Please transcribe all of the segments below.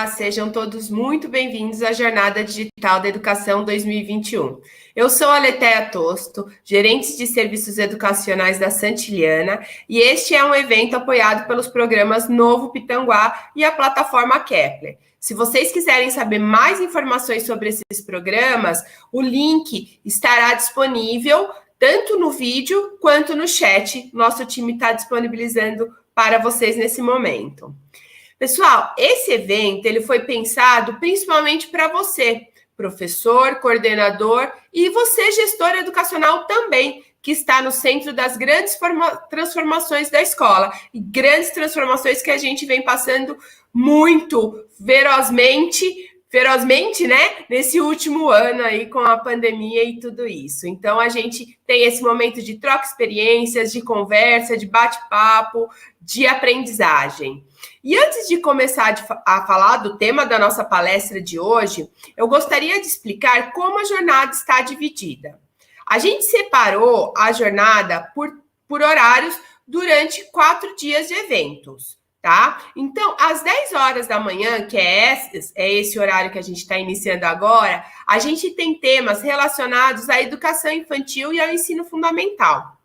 Olá, sejam todos muito bem-vindos à Jornada Digital da Educação 2021. Eu sou a Letéia Tosto, gerente de serviços educacionais da Santiliana, e este é um evento apoiado pelos programas Novo Pitanguá e a plataforma Kepler. Se vocês quiserem saber mais informações sobre esses programas, o link estará disponível tanto no vídeo quanto no chat. Nosso time está disponibilizando para vocês nesse momento. Pessoal, esse evento ele foi pensado principalmente para você, professor, coordenador e você, gestor educacional também, que está no centro das grandes transformações da escola. E grandes transformações que a gente vem passando muito ferozmente, né, nesse último ano aí com a pandemia e tudo isso. Então, a gente tem esse momento de troca experiências, de conversa, de bate-papo, de aprendizagem. E antes de começar a falar do tema da nossa palestra de hoje, eu gostaria de explicar como a jornada está dividida. A gente separou a jornada por horários durante 4 dias de eventos, tá? Então, às 10 horas da manhã, que é esse horário que a gente está iniciando agora, a gente tem temas relacionados à educação infantil e ao ensino fundamental.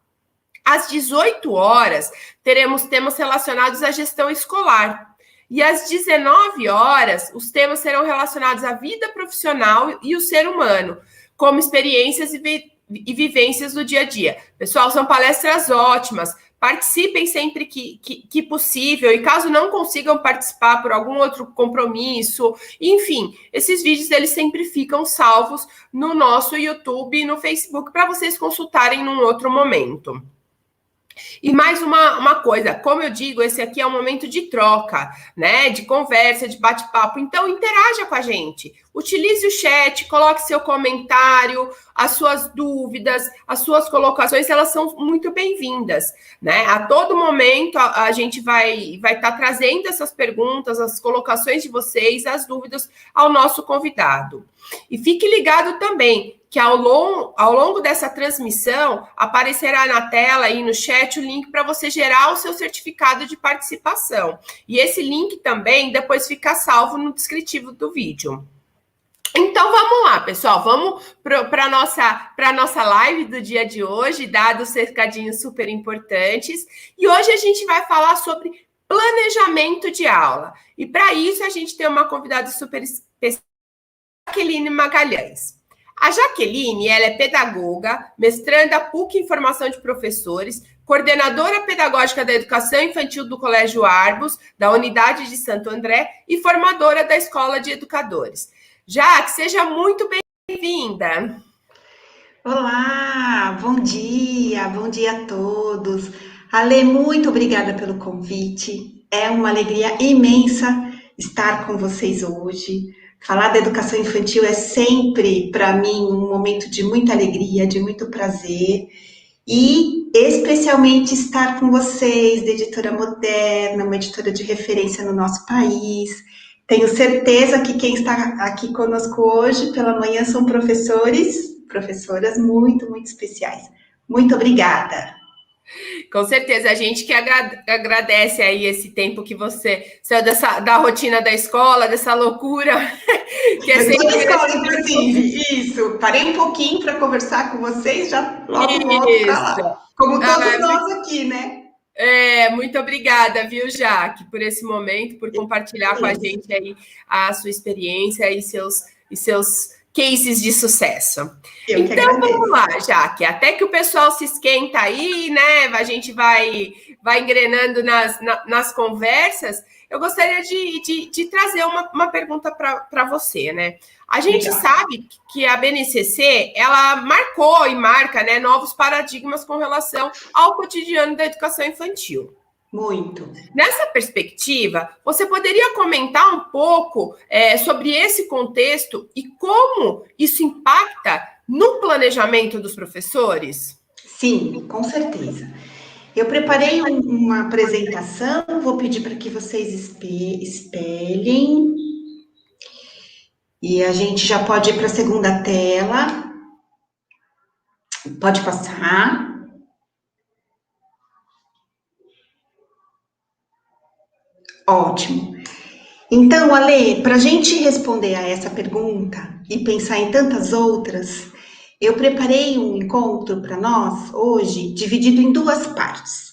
Às 18 horas, teremos temas relacionados à gestão escolar. E às 19 horas, os temas serão relacionados à vida profissional e o ser humano, como experiências e vivências do dia a dia. Pessoal, são palestras ótimas. Participem sempre que possível, e caso não consigam participar por algum outro compromisso, enfim, esses vídeos eles sempre ficam salvos no nosso YouTube e no Facebook para vocês consultarem num outro momento. E mais uma coisa, como eu digo, esse aqui é um momento de troca, né? De conversa, de bate-papo. Então, interaja com a gente. Utilize o chat, coloque seu comentário, as suas dúvidas, as suas colocações, elas são muito bem-vindas, né? A todo momento, a gente vai estar trazendo essas perguntas, as colocações de vocês, as dúvidas ao nosso convidado. E fique ligado também que ao longo dessa transmissão aparecerá na tela e no chat o link para você gerar o seu certificado de participação. E esse link também depois fica salvo no descritivo do vídeo. Então vamos lá, pessoal, vamos para a nossa live do dia de hoje, dados recadinhos super importantes. E hoje a gente vai falar sobre planejamento de aula. E para isso a gente tem uma convidada super especial, Jaqueline Magalhães. A Jaqueline, ela é pedagoga, mestranda PUC em Formação de Professores, coordenadora pedagógica da Educação Infantil do Colégio Arbus, da Unidade de Santo André, e formadora da Escola de Educadores. Jaque, seja muito bem-vinda. Olá, bom dia a todos. Ale, muito obrigada pelo convite. É uma alegria imensa estar com vocês hoje. Falar da educação infantil é sempre, para mim, um momento de muita alegria, de muito prazer. E, especialmente, estar com vocês, da Editora Moderna, uma editora de referência no nosso país. Tenho certeza que quem está aqui conosco hoje pela manhã são professoras muito, muito especiais. Muito obrigada. Com certeza, a gente que agradece aí esse tempo que você saiu da rotina da escola, dessa loucura. Que é sempre... da escola, inclusive, isso. Parei um pouquinho para conversar com vocês, já logo volto para lá. Como todos nós aqui, né? Muito obrigada, viu, Jaque, por esse momento, por compartilhar com a gente aí a sua experiência e seus cases de sucesso. Então, vamos lá, Jaque, até que o pessoal se esquenta aí, né, a gente vai engrenando nas conversas, eu gostaria de trazer uma pergunta para você, né? A gente sabe que a BNCC, ela marcou e marca, né, novos paradigmas com relação ao cotidiano da educação infantil. Muito. Nessa perspectiva, você poderia comentar um pouco sobre esse contexto e como isso impacta no planejamento dos professores? Sim, com certeza. Eu preparei uma apresentação, vou pedir para que vocês espelhem. E a gente já pode ir para a segunda tela. Pode passar. Ótimo. Então, Ale, para a gente responder a essa pergunta e pensar em tantas outras, eu preparei um encontro para nós hoje, dividido em duas partes.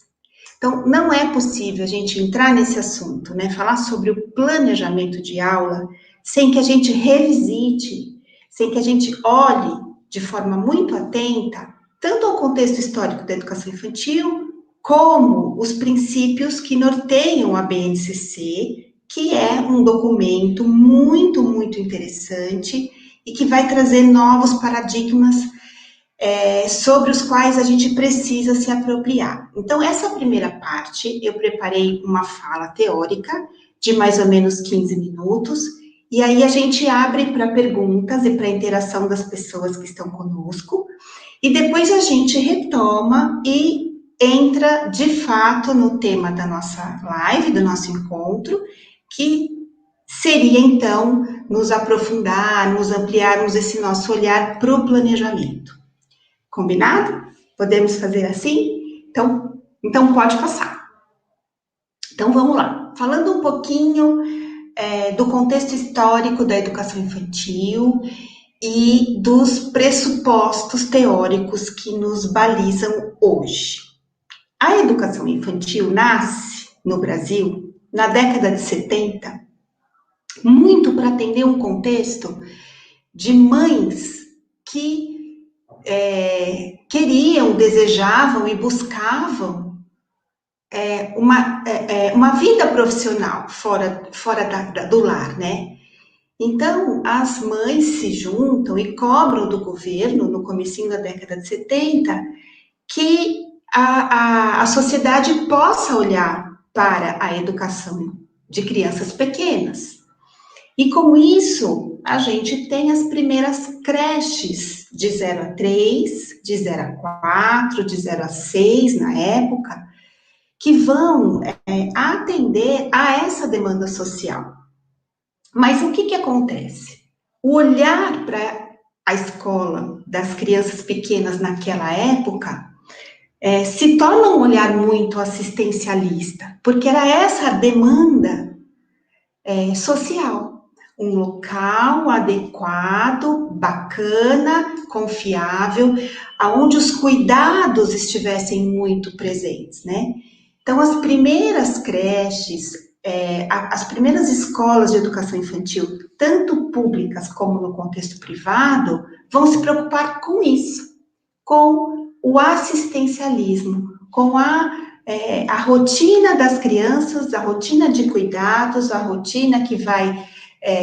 Então, não é possível a gente entrar nesse assunto, né, falar sobre o planejamento de aula, sem que a gente revisite, sem que a gente olhe de forma muito atenta, tanto ao contexto histórico da educação infantil, como os princípios que norteiam a BNCC, que é um documento muito, muito interessante e que vai trazer novos paradigmas sobre os quais a gente precisa se apropriar. Então, essa primeira parte, eu preparei uma fala teórica de mais ou menos 15 minutos, e aí a gente abre para perguntas e para interação das pessoas que estão conosco, e depois a gente retoma e entra de fato no tema da nossa live, do nosso encontro, que seria então nos aprofundarmos, ampliarmos esse nosso olhar para o planejamento. Combinado? Podemos fazer assim? Então pode passar. Então vamos lá. Falando um pouquinho do contexto histórico da educação infantil e dos pressupostos teóricos que nos balizam hoje. A educação infantil nasce no Brasil na década de 70, muito para atender um contexto de mães que queriam, desejavam e buscavam uma vida profissional fora do lar, né? Então, as mães se juntam e cobram do governo, no comecinho da década de 70, que a sociedade possa olhar para a educação de crianças pequenas. E com isso, a gente tem as primeiras creches de 0 a 3, de 0 a 4, de 0 a 6 na época, que vão atender a essa demanda social. Mas o que acontece? O olhar para a escola das crianças pequenas naquela época se torna um olhar muito assistencialista, porque era essa a demanda social. Um local adequado, bacana, confiável, aonde os cuidados estivessem muito presentes, né? Então, as primeiras creches, as primeiras escolas de educação infantil, tanto públicas como no contexto privado, vão se preocupar com isso, com o assistencialismo, com a rotina das crianças, a rotina de cuidados, a rotina que vai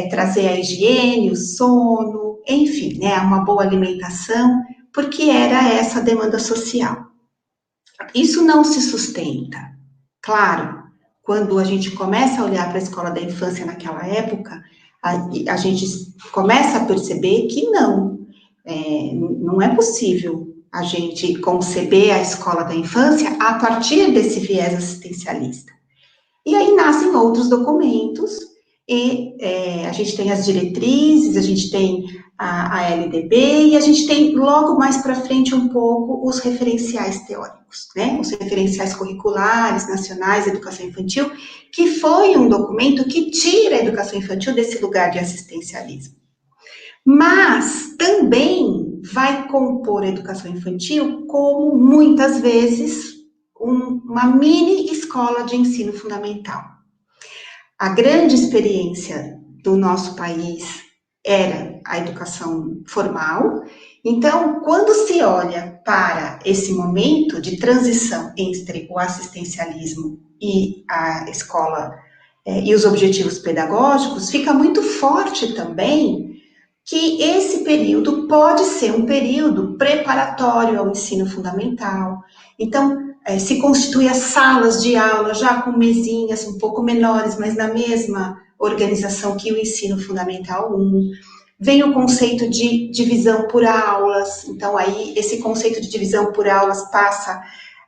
trazer a higiene, o sono, enfim, né, uma boa alimentação, porque era essa a demanda social. Isso não se sustenta. Claro, quando a gente começa a olhar para a escola da infância naquela época, a gente começa a perceber que não é possível a gente conceber a escola da infância a partir desse viés assistencialista. E aí nascem outros documentos, e a gente tem as diretrizes, a gente tem a LDB, e a gente tem logo mais para frente um pouco os referenciais teóricos, né? Os referenciais curriculares nacionais de educação infantil, que foi um documento que tira a educação infantil desse lugar de assistencialismo. Mas também vai compor a educação infantil como, muitas vezes, uma mini escola de ensino fundamental. A grande experiência do nosso país era a educação formal. Então, quando se olha para esse momento de transição entre o assistencialismo e a escola e os objetivos pedagógicos, fica muito forte também que esse período pode ser um período preparatório ao ensino fundamental. Então, se constitui as salas de aula já com mesinhas um pouco menores, mas na mesma organização que o ensino fundamental 1. Vem o conceito de divisão por aulas, então aí esse conceito de divisão por aulas passa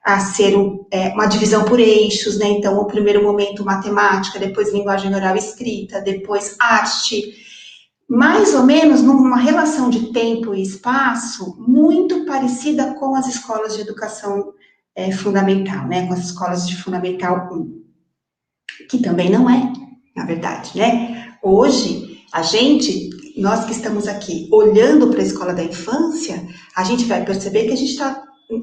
a ser uma divisão por eixos, né? Então, no primeiro momento matemática, depois linguagem oral e escrita, depois arte, mais ou menos numa relação de tempo e espaço muito parecida com as escolas de educação fundamental, né, com as escolas de fundamental 1, que também não é na verdade, né? Hoje, nós que estamos aqui olhando para a escola da infância, a gente vai perceber que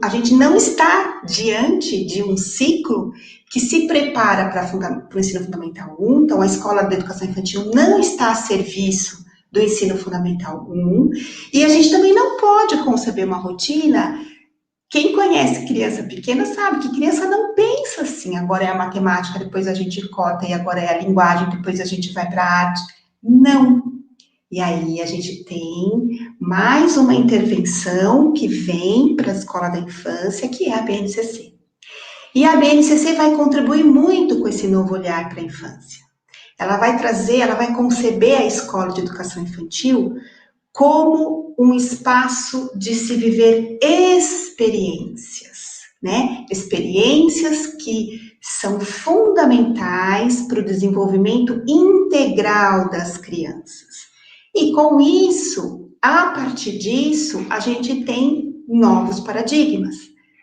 a gente não está diante de um ciclo que se prepara para o ensino fundamental 1, então a escola da educação infantil não está a serviço do ensino fundamental 1, e a gente também não pode conceber uma rotina. Quem conhece criança pequena sabe que criança não pensa assim, agora é a matemática, depois a gente corta, e agora é a linguagem, depois a gente vai para a arte. Não. E aí a gente tem mais uma intervenção que vem para a escola da infância, que é a BNCC. E a BNCC vai contribuir muito com esse novo olhar para a infância. Ela vai conceber a escola de educação infantil como um espaço de se viver experiências, né? Experiências que são fundamentais para o desenvolvimento integral das crianças. E com isso, a partir disso, a gente tem novos paradigmas,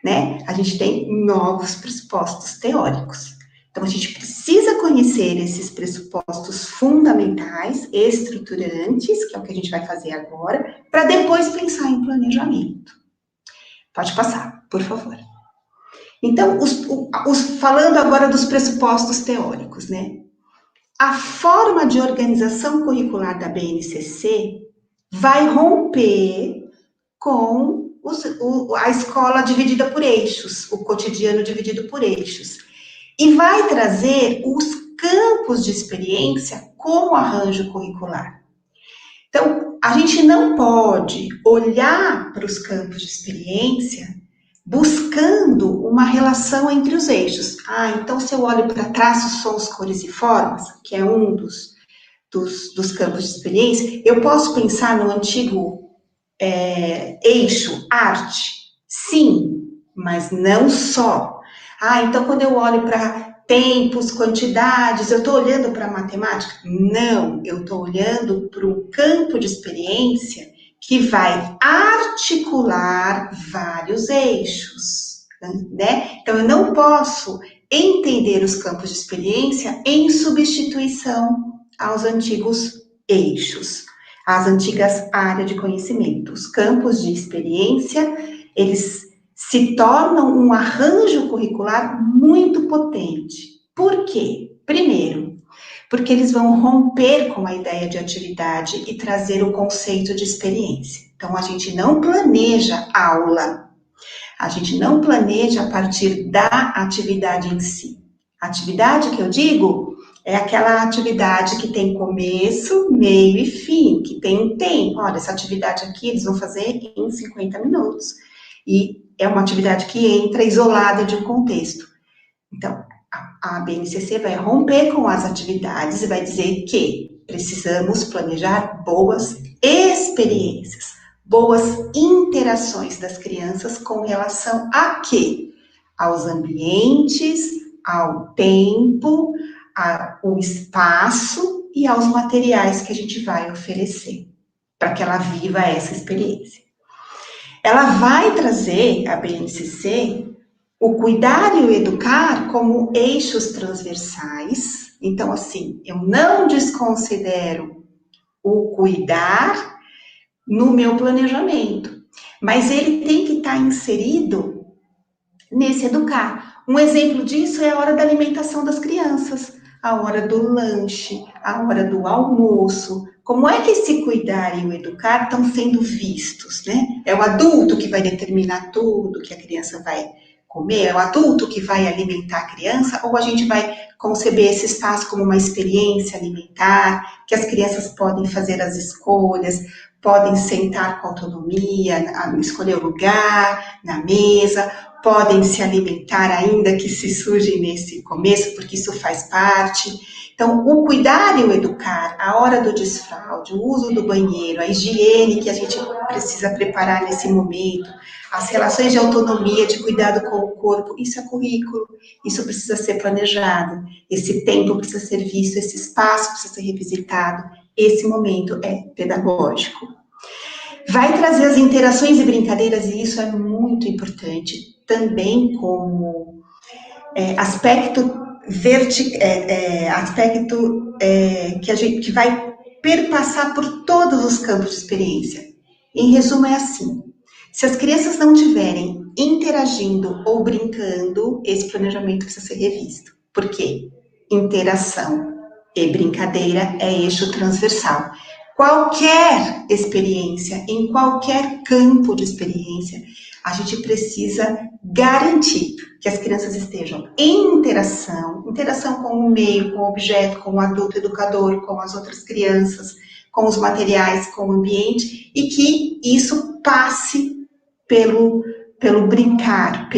né? A gente tem novos pressupostos teóricos. Então, a gente precisa conhecer esses pressupostos fundamentais, estruturantes, que é o que a gente vai fazer agora, para depois pensar em planejamento. Pode passar, por favor. Então, falando agora dos pressupostos teóricos, né? A forma de organização curricular da BNCC vai romper com a escola dividida por eixos, o cotidiano dividido por eixos. E vai trazer os campos de experiência como arranjo curricular. Então, a gente não pode olhar para os campos de experiência buscando uma relação entre os eixos. Então se eu olho para traços, sons, cores e formas, que é um dos campos de experiência, eu posso pensar no antigo eixo arte? Sim, mas não só. Então quando eu olho para tempos, quantidades, eu estou olhando para a matemática? Não, eu estou olhando para um campo de experiência que vai articular vários eixos, né? Então, eu não posso entender os campos de experiência em substituição aos antigos eixos, às antigas áreas de conhecimento. Os campos de experiência, eles se tornam um arranjo curricular muito potente. Por quê? Primeiro, porque eles vão romper com a ideia de atividade e trazer o conceito de experiência. Então, a gente não planeja aula, a gente não planeja a partir da atividade em si. A atividade que eu digo é aquela atividade que tem começo, meio e fim, que tem um tempo. Olha, essa atividade aqui eles vão fazer em 50 minutos. E é uma atividade que entra isolada de um contexto. Então, a BNCC vai romper com as atividades e vai dizer que precisamos planejar boas experiências, boas interações das crianças com relação a quê? Aos ambientes, ao tempo, ao espaço e aos materiais que a gente vai oferecer para que ela viva essa experiência. Ela vai trazer, a BNCC, o cuidar e o educar como eixos transversais. Então, assim, eu não desconsidero o cuidar no meu planejamento, mas ele tem que estar inserido nesse educar. Um exemplo disso é a hora da alimentação das crianças, a hora do lanche, a hora do almoço. Como é que esse cuidar e o educar estão sendo vistos, né? É o adulto que vai determinar tudo que a criança vai comer, é o adulto que vai alimentar a criança, ou a gente vai conceber esse espaço como uma experiência alimentar, que as crianças podem fazer as escolhas, podem sentar com autonomia, escolher o lugar na mesa, podem se alimentar ainda que se sujem nesse começo, porque isso faz parte. Então, o cuidar e o educar, a hora do desfraude, o uso do banheiro, a higiene que a gente precisa preparar nesse momento, as relações de autonomia, de cuidado com o corpo, isso é currículo, isso precisa ser planejado, esse tempo precisa ser visto, esse espaço precisa ser revisitado, esse momento é pedagógico. Vai trazer as interações e brincadeiras, e isso é muito importante, também como aspecto aspecto que vai perpassar por todos os campos de experiência. Em resumo, é assim: se as crianças não estiverem interagindo ou brincando, esse planejamento precisa ser revisto. Por quê? Interação e brincadeira é eixo transversal. Qualquer experiência, em qualquer campo de experiência, a gente precisa garantir que as crianças estejam em interação com o meio, com o objeto, com o adulto educador, com as outras crianças, com os materiais, com o ambiente, e que isso passe pelo brincar,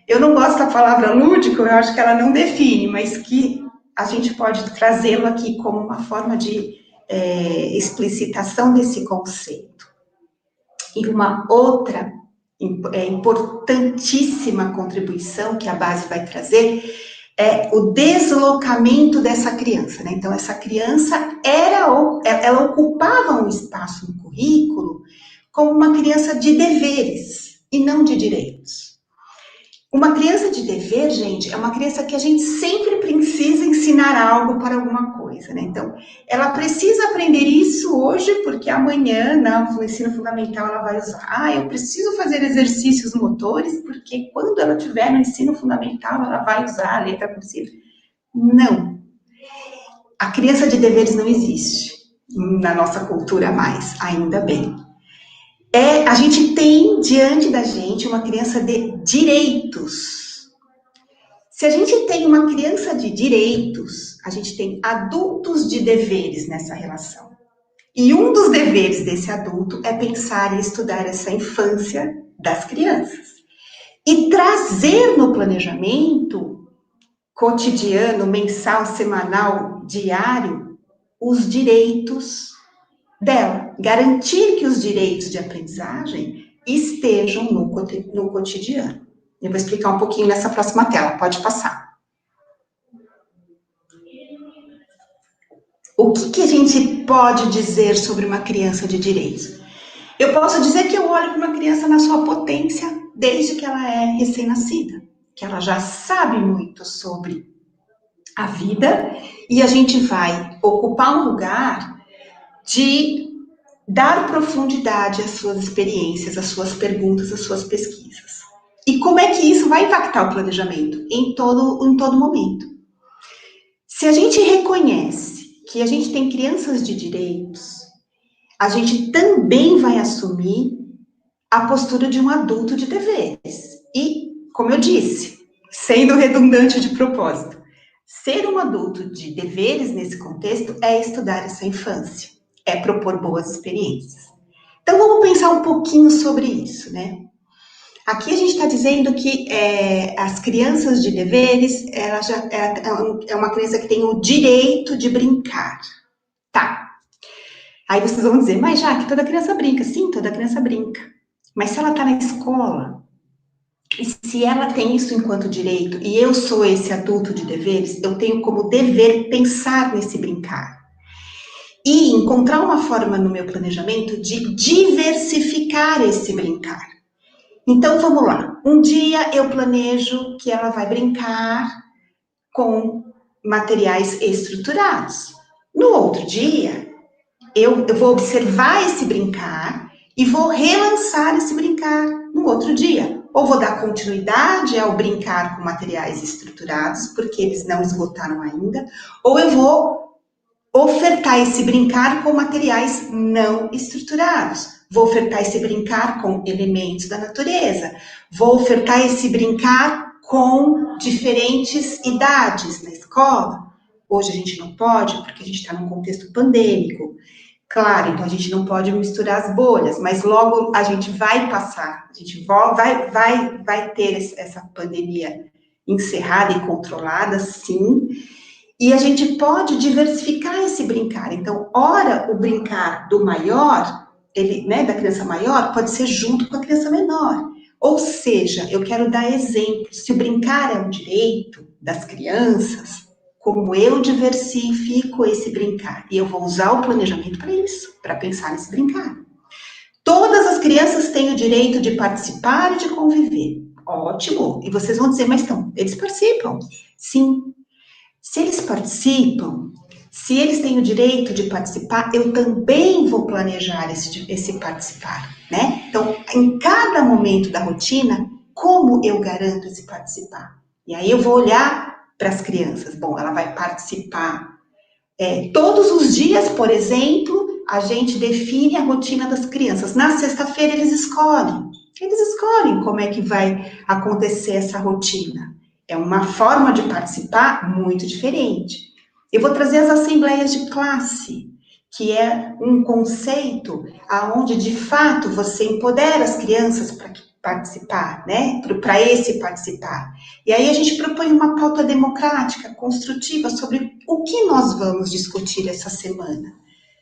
eu não gosto da palavra lúdico, eu acho que ela não define, mas que a gente pode trazê-lo aqui como uma forma de explicitação desse conceito. E uma outra importantíssima contribuição que a base vai trazer é o deslocamento dessa criança, né? Então, essa criança ela ocupava um espaço no currículo como uma criança de deveres e não de direitos. Uma criança de dever, gente, é uma criança que a gente sempre precisa ensinar algo para alguma coisa, né? Então, ela precisa aprender isso hoje, porque amanhã, no ensino fundamental, ela vai usar. Eu preciso fazer exercícios motores, porque quando ela estiver no ensino fundamental, ela vai usar a letra cursiva. Não. A criança de deveres não existe na nossa cultura mais, ainda bem. A gente tem diante da gente uma criança de direitos. Se a gente tem uma criança de direitos, a gente tem adultos de deveres nessa relação. E um dos deveres desse adulto é pensar e estudar essa infância das crianças. E trazer no planejamento cotidiano, mensal, semanal, diário, os direitos dela, garantir que os direitos de aprendizagem estejam no cotidiano. Eu vou explicar um pouquinho nessa próxima tela, pode passar. O que a gente pode dizer sobre uma criança de direitos? Eu posso dizer que eu olho para uma criança na sua potência desde que ela é recém-nascida, que ela já sabe muito sobre a vida, e a gente vai ocupar um lugar de dar profundidade às suas experiências, às suas perguntas, às suas pesquisas. E como é que isso vai impactar o planejamento? Em todo momento. Se a gente reconhece que a gente tem crianças de direitos, a gente também vai assumir a postura de um adulto de deveres. E, como eu disse, sendo redundante de propósito, ser um adulto de deveres nesse contexto é estudar essa infância, é propor boas experiências. Então, vamos pensar um pouquinho sobre isso, né? Aqui a gente está dizendo que as crianças de deveres, ela já é uma criança que tem o direito de brincar. Tá. Aí vocês vão dizer, mas já que toda criança brinca. Sim, toda criança brinca. Mas se ela está na escola, e se ela tem isso enquanto direito, e eu sou esse adulto de deveres, eu tenho como dever pensar nesse brincar. E encontrar uma forma no meu planejamento de diversificar esse brincar. Então, vamos lá. Um dia eu planejo que ela vai brincar com materiais estruturados. No outro dia, eu vou observar esse brincar e vou relançar esse brincar no outro dia. Ou vou dar continuidade ao brincar com materiais estruturados, porque eles não esgotaram ainda, ou eu vou ofertar esse brincar com materiais não estruturados. Vou ofertar esse brincar com elementos da natureza. Vou ofertar esse brincar com diferentes idades na escola. Hoje a gente não pode, porque a gente está num contexto pandêmico. Claro, então a gente não pode misturar as bolhas, mas logo a gente vai passar, a gente vai ter essa pandemia encerrada e controlada, sim. E a gente pode diversificar esse brincar. Então, ora, o brincar do maior, da criança maior, pode ser junto com a criança menor. Ou seja, eu quero dar exemplo. Se o brincar é um direito das crianças, como eu diversifico esse brincar? E eu vou usar o planejamento para isso, para pensar nesse brincar. Todas as crianças têm o direito de participar e de conviver. Ótimo. E vocês vão dizer, mas então, eles participam? Sim. Se eles participam, se eles têm o direito de participar, eu também vou planejar esse participar, né? Então, em cada momento da rotina, como eu garanto esse participar? E aí eu vou olhar para as crianças. Bom, ela vai participar todos os dias, por exemplo, a gente define a rotina das crianças. Na sexta-feira eles escolhem como é que vai acontecer essa rotina. É uma forma de participar muito diferente. Eu vou trazer as assembleias de classe, que é um conceito aonde de fato você empodera as crianças para participar, né? Para esse participar. E aí a gente propõe uma pauta democrática, construtiva, sobre o que nós vamos discutir essa semana,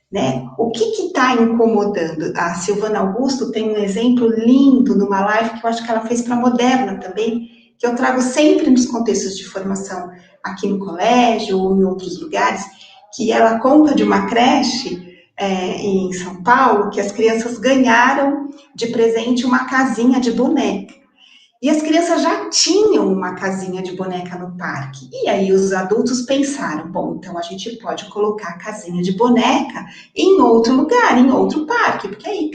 né? O que está incomodando? A Silvana Augusto tem um exemplo lindo numa live que eu acho que ela fez para a Moderna também, que eu trago sempre nos contextos de formação aqui no colégio ou em outros lugares, que ela conta de uma creche em São Paulo, que as crianças ganharam de presente uma casinha de boneca. E as crianças já tinham uma casinha de boneca no parque. E aí os adultos pensaram, bom, então a gente pode colocar a casinha de boneca em outro lugar, em outro parque, porque aí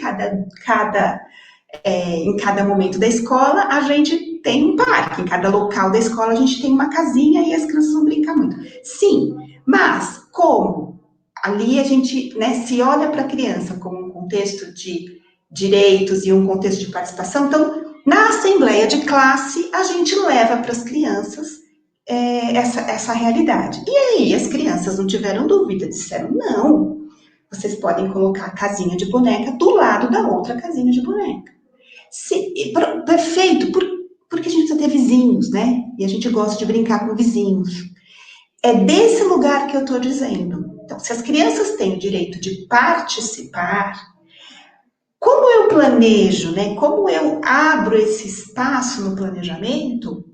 em cada momento da escola a gente tem um parque, em cada local da escola a gente tem uma casinha e as crianças vão brincar muito. Sim, mas como? Ali a gente, né, se olha para a criança como um contexto de direitos e um contexto de participação, então na assembleia de classe, a gente leva para as crianças essa realidade. E aí, as crianças não tiveram dúvida, disseram, não, vocês podem colocar a casinha de boneca do lado da outra casinha de boneca. Perfeito, porque a gente precisa ter vizinhos, né? E a gente gosta de brincar com vizinhos. É desse lugar que eu estou dizendo. Então, se as crianças têm o direito de participar, como eu planejo, né? Como eu abro esse espaço no planejamento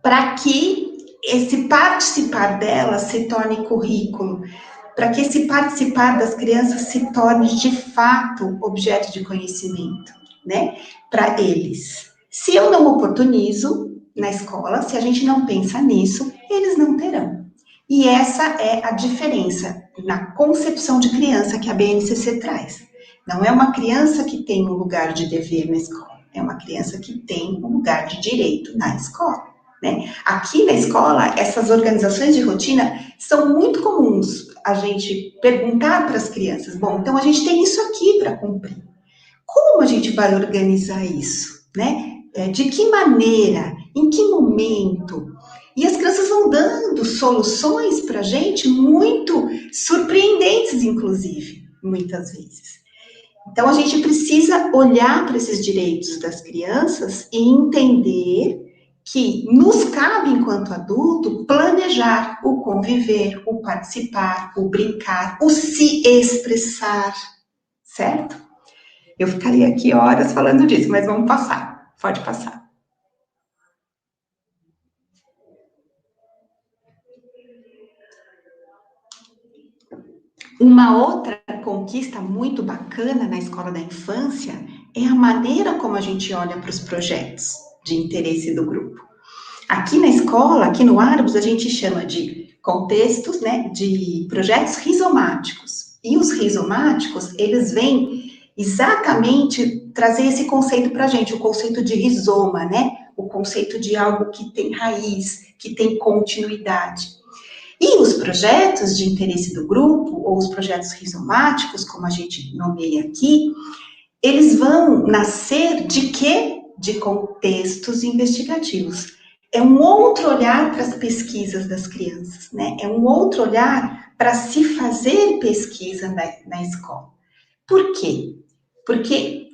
para que esse participar delas se torne currículo, para que esse participar das crianças se torne de fato objeto de conhecimento, né? Para eles. Se eu não oportunizo na escola, se a gente não pensa nisso, eles não terão. E essa é a diferença na concepção de criança que a BNCC traz. Não é uma criança que tem um lugar de dever na escola, é uma criança que tem um lugar de direito na escola, né? Aqui na escola, essas organizações de rotina são muito comuns a gente perguntar para as crianças, bom, então a gente tem isso aqui para cumprir. Como a gente vai organizar isso, né? De que maneira, em que momento? E as crianças vão dando soluções para a gente muito surpreendentes, inclusive, muitas vezes. Então, a gente precisa olhar para esses direitos das crianças e entender que nos cabe, enquanto adulto, planejar o conviver, o participar, o brincar, o se expressar, certo? Eu ficaria aqui horas falando disso, mas vamos passar. Pode passar. Uma outra conquista muito bacana na escola da infância é a maneira como a gente olha para os projetos de interesse do grupo. Aqui na escola, aqui no Arbus, a gente chama de contextos, né, de projetos rizomáticos. E os rizomáticos, eles vêm exatamente trazer esse conceito para a gente, o conceito de rizoma, né? O conceito de algo que tem raiz, que tem continuidade. E os projetos de interesse do grupo, ou os projetos rizomáticos, como a gente nomeia aqui, eles vão nascer de quê? De contextos investigativos. É um outro olhar para as pesquisas das crianças, né? É um outro olhar para se fazer pesquisa na escola. Por quê? Porque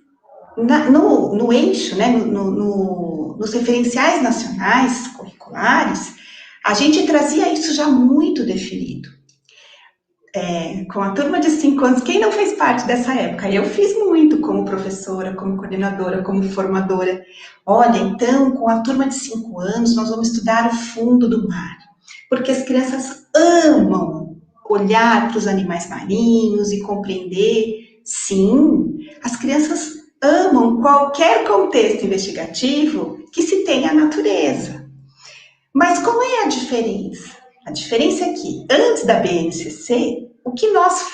no eixo, né, nos referenciais nacionais curriculares, a gente trazia isso já muito definido. Com a turma de 5 anos, quem não fez parte dessa época? Eu fiz muito como professora, como coordenadora, como formadora. Olha, então, com a turma de 5 anos, nós vamos estudar o fundo do mar. Porque as crianças amam olhar para os animais marinhos e compreender. Sim, as crianças amam qualquer contexto investigativo que se tenha a natureza. Mas qual é a diferença? A diferença é que, antes da BNCC, o que nós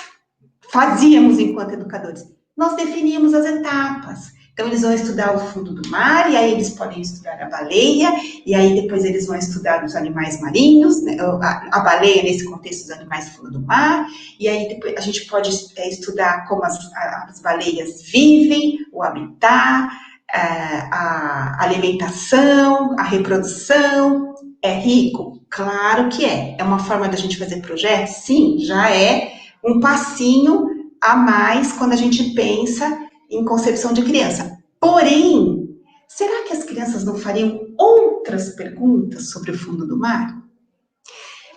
fazíamos enquanto educadores? Nós definíamos as etapas. Então, eles vão estudar o fundo do mar, e aí eles podem estudar a baleia, e aí depois eles vão estudar os animais marinhos, né? A baleia nesse contexto dos animais do fundo do mar, e aí depois a gente pode estudar como as baleias vivem, o habitat, a alimentação, a reprodução. É rico? Claro que é. É uma forma da gente fazer projetos? Sim, já é um passinho a mais quando a gente pensa em concepção de criança. Porém, será que as crianças não fariam outras perguntas sobre o fundo do mar?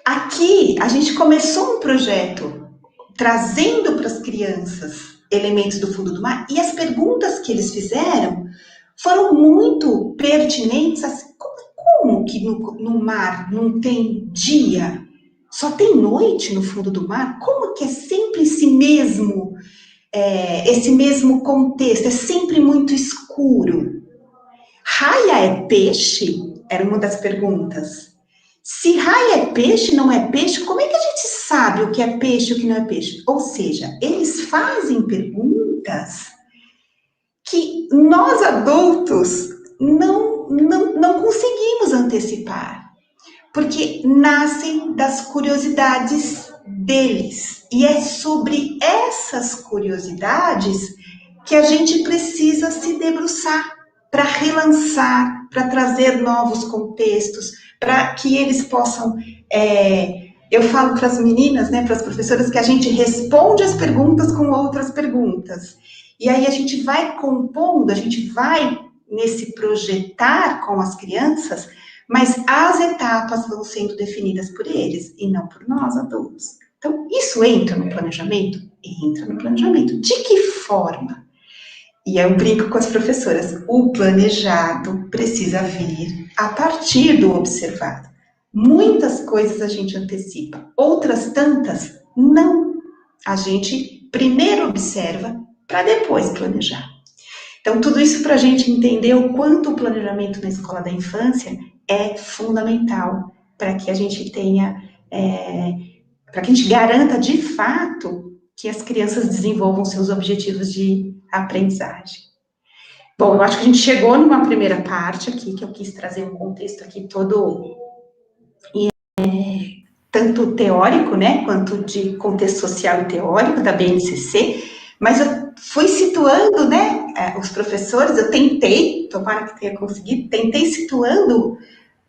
Aqui, a gente começou um projeto trazendo para as crianças elementos do fundo do mar, e as perguntas que eles fizeram foram muito pertinentes. Assim, como que no mar não tem dia? Só tem noite no fundo do mar? Como que é sempre esse mesmo contexto? É sempre muito escuro. Raia é peixe? Era uma das perguntas. Se raia é peixe, não é peixe, como é que a gente sabe o que é peixe e o que não é peixe? Ou seja, eles fazem perguntas que nós adultos não conseguimos antecipar, porque nascem das curiosidades deles. E é sobre essas curiosidades que a gente precisa se debruçar para relançar, para trazer novos contextos, para que eles possam... eu falo para as meninas, né, para as professoras, que a gente responde as perguntas com outras perguntas. E aí a gente vai compondo, a gente vai nesse projetar com as crianças, mas as etapas vão sendo definidas por eles e não por nós, adultos. Então, isso entra no planejamento? Entra no planejamento. De que forma? E eu brinco com as professoras, o planejado precisa vir a partir do observado. Muitas coisas a gente antecipa, outras tantas não. A gente primeiro observa para depois planejar. Então, tudo isso para a gente entender o quanto o planejamento na escola da infância é fundamental para que a gente tenha, para que a gente garanta de fato que as crianças desenvolvam seus objetivos de aprendizagem. Bom, eu acho que a gente chegou numa primeira parte aqui, que eu quis trazer um contexto aqui todo, tanto teórico, né, quanto de contexto social e teórico da BNCC, mas eu fui situando, né, os professores, eu tentei, tomara que tenha conseguido, tentei situando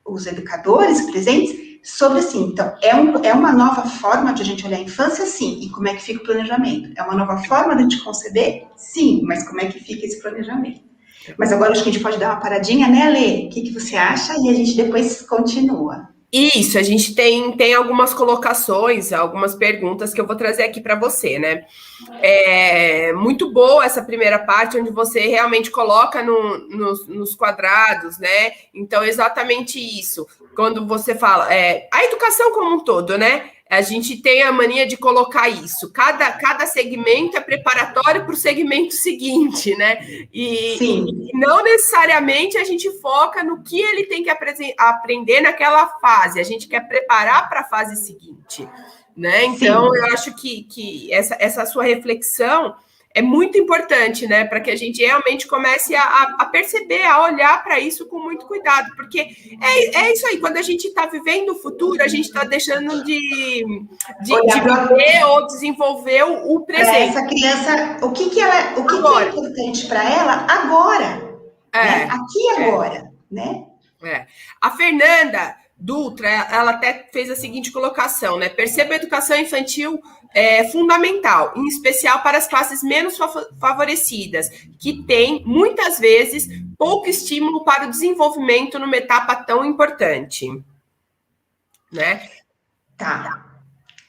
os educadores presentes sobre, assim, então, é uma nova forma de a gente olhar a infância, sim, e como é que fica o planejamento? É uma nova forma de a gente conceber? Sim, mas como é que fica esse planejamento? Mas agora acho que a gente pode dar uma paradinha, né, Lê? O que você acha? E a gente depois continua. Isso, a gente tem algumas colocações, algumas perguntas que eu vou trazer aqui para você, né? É muito boa essa primeira parte, onde você realmente coloca nos quadrados, né? Então, exatamente isso. Quando você fala, a educação como um todo, né? A gente tem a mania de colocar isso. Cada segmento é preparatório para o segmento seguinte, né? E não necessariamente a gente foca no que ele tem que aprender naquela fase. A gente quer preparar para a fase seguinte, né? Então, eu acho que essa sua reflexão é muito importante, né? Para que a gente realmente comece a perceber, a olhar para isso com muito cuidado, porque é isso aí, quando a gente está vivendo o futuro, a gente está deixando de viver ou desenvolver o presente. Essa criança, o que é importante para ela agora, né? Aqui e agora, né? A Fernanda Dutra, ela até fez a seguinte colocação, né? Perceba a educação infantil fundamental, em especial para as classes menos favorecidas, que têm, muitas vezes, pouco estímulo para o desenvolvimento numa etapa tão importante. Né? Tá.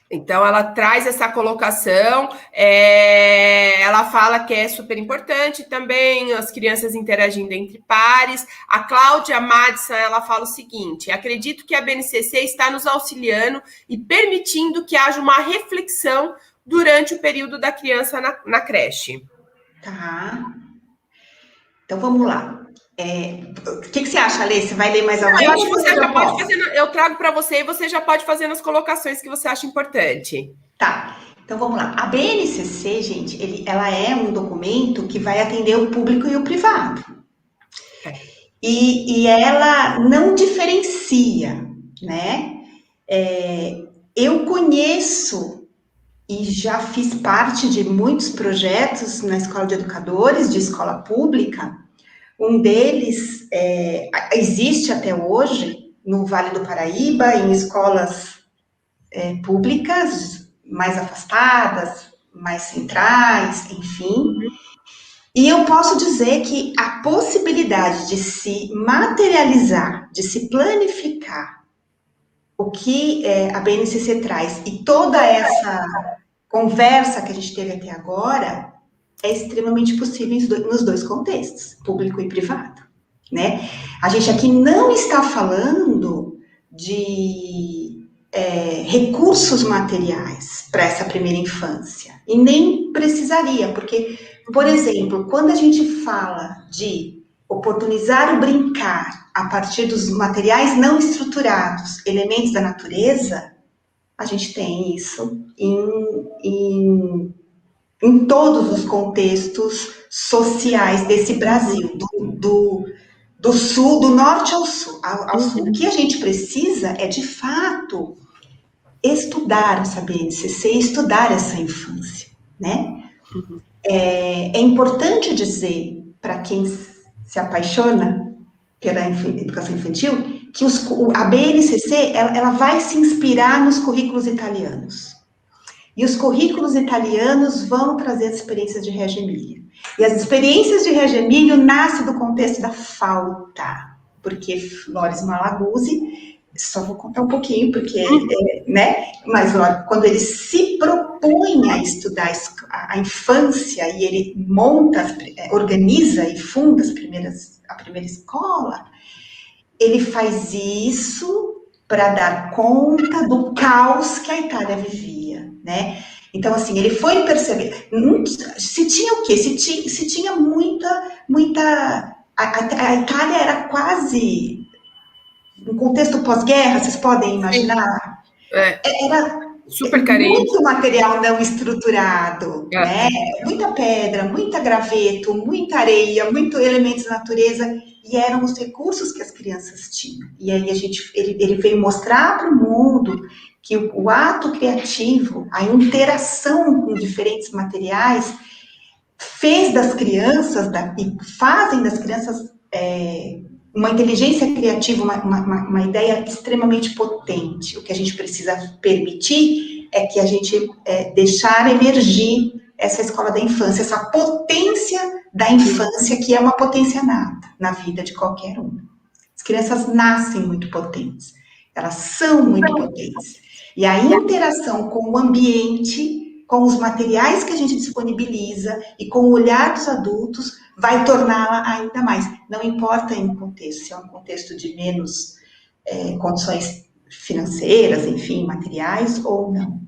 Então, ela traz essa colocação, ela fala que é super importante também, as crianças interagindo entre pares. A Cláudia Madison, ela fala o seguinte: acredito que a BNCC está nos auxiliando e permitindo que haja uma reflexão durante o período da criança na creche. Tá. Então, vamos lá. O que você acha, Alê? Você vai ler mais alguma? Eu acho que você já pode fazer, eu trago para você e você já pode fazer nas colocações que você acha importante. Tá, então vamos lá. A BNCC, gente, ela é um documento que vai atender o público e o privado. E ela não diferencia, né? Eu conheço e já fiz parte de muitos projetos na Escola de Educadores, de escola pública. Um deles existe até hoje no Vale do Paraíba, em escolas públicas mais afastadas, mais centrais, enfim. E eu posso dizer que a possibilidade de se materializar, de se planificar o que a BNCC traz e toda essa conversa que a gente teve até agora é extremamente possível nos dois contextos, público e privado, né? A gente aqui não está falando de recursos materiais para essa primeira infância, e nem precisaria, porque, por exemplo, quando a gente fala de oportunizar o brincar a partir dos materiais não estruturados, elementos da natureza, a gente tem isso em todos os contextos sociais desse Brasil, do sul, do norte ao sul. O que a gente precisa é, de fato, estudar essa BNCC, estudar essa infância, né? É importante dizer, para quem se apaixona pela educação infantil, que a BNCC ela vai se inspirar nos currículos italianos. E os currículos italianos vão trazer as experiências de Reggio Emília. E as experiências de Reggio Emília nascem do contexto da falta, porque Loris Malaguzzi, só vou contar um pouquinho, porque, né? Mas olha, quando ele se propõe a estudar a infância e ele monta, organiza e funda a primeira escola, ele faz isso para dar conta do caos que a Itália vivia, né? Então, assim, ele foi perceber, se tinha o quê? Se tinha muita... A Itália era quase um contexto pós-guerra, vocês podem imaginar? Era super carente. Muito material não estruturado, né? Muita pedra, muita graveto, muita areia, muito elementos da natureza, e eram os recursos que as crianças tinham. E aí ele veio mostrar para o mundo que o ato criativo, a interação com diferentes materiais, fez das crianças, e fazem das crianças uma inteligência criativa, uma ideia extremamente potente. O que a gente precisa permitir é que a gente deixar emergir essa escola da infância, essa potência da infância, que é uma potência nata na vida de qualquer um. As crianças nascem muito potentes, elas são muito potentes. E a interação com o ambiente, com os materiais que a gente disponibiliza e com o olhar dos adultos vai torná-la ainda mais. Não importa em contexto, se é um contexto de menos condições financeiras, enfim, materiais ou não.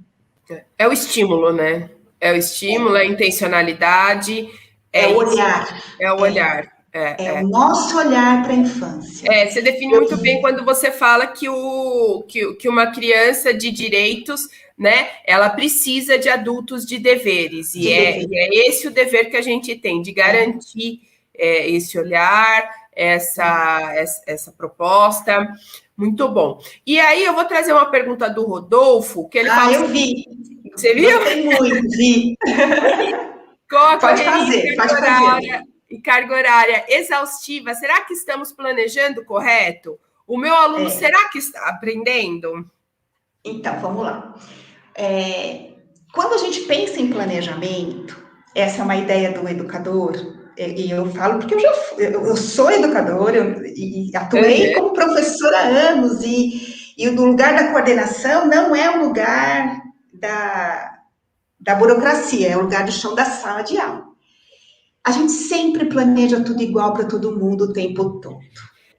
É o estímulo, né? É o estímulo, é a intencionalidade. É o olhar. É o olhar. É o nosso olhar para a infância. Você define muito bem quando você fala que uma criança de direitos, né, ela precisa de adultos de deveres. E é esse o dever que a gente tem, de garantir esse olhar, essa proposta. Muito bom. E aí eu vou trazer uma pergunta do Rodolfo, que ele fala... eu vi. Você viu? Gostei muito, vi. Pode fazer. E carga horária exaustiva, será que estamos planejando correto? O meu aluno, será que está aprendendo? Então, vamos lá. Quando a gente pensa em planejamento, essa é uma ideia do educador, e eu falo porque eu sou educadora e atuei como professora há anos, e o lugar da coordenação não é o lugar da burocracia, é o lugar do chão da sala de aula. A gente sempre planeja tudo igual para todo mundo o tempo todo.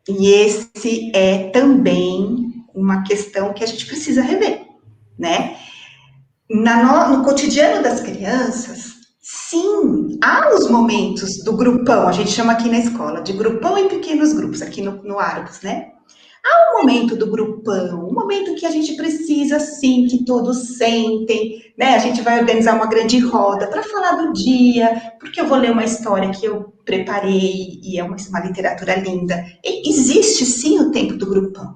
E esse é também uma questão que a gente precisa rever, né? No cotidiano das crianças, Sim, há os momentos do grupão, a gente chama aqui na escola de grupão em pequenos grupos, aqui no Argos, né? Há um momento do grupão, um momento que a gente precisa, sim, que todos sentem, né? A gente vai organizar uma grande roda para falar do dia, porque eu vou ler uma história que eu preparei e é uma literatura linda. E existe, sim, o tempo do grupão,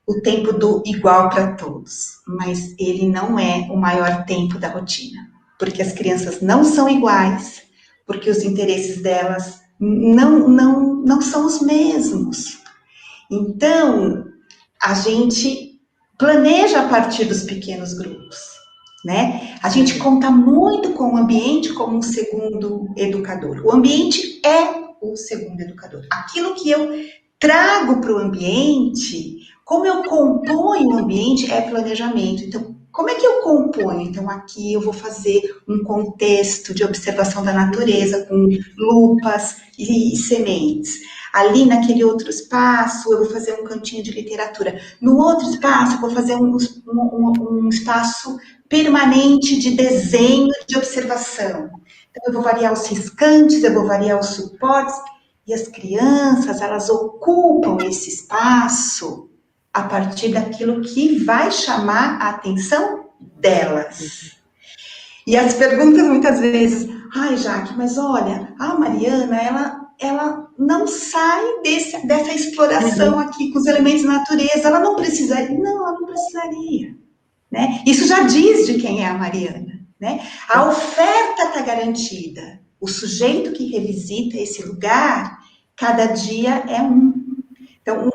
o tempo do igual para todos, mas ele não é o maior tempo da rotina, porque as crianças não são iguais, porque os interesses delas não são os mesmos. Então, a gente planeja a partir dos pequenos grupos, né? A gente conta muito com o ambiente como um segundo educador. O ambiente é o segundo educador. Aquilo que eu trago para o ambiente, como eu componho o ambiente, é planejamento. Então, como é que eu componho? Então, aqui eu vou fazer um contexto de observação da natureza com lupas e sementes. Ali naquele outro espaço, eu vou fazer um cantinho de literatura. No outro espaço, eu vou fazer um espaço permanente de desenho, de observação. Então, eu vou variar os riscantes, eu vou variar os suportes, e as crianças, elas ocupam esse espaço a partir daquilo que vai chamar a atenção delas. E as perguntas muitas vezes, ai, Jaque, mas olha, a Mariana, ela não sai dessa exploração aqui com os elementos da natureza, ela não precisaria. Não, ela não precisaria. Né? Isso já diz de quem é a Mariana. Né? A oferta está garantida. O sujeito que revisita esse lugar, cada dia é um. Então,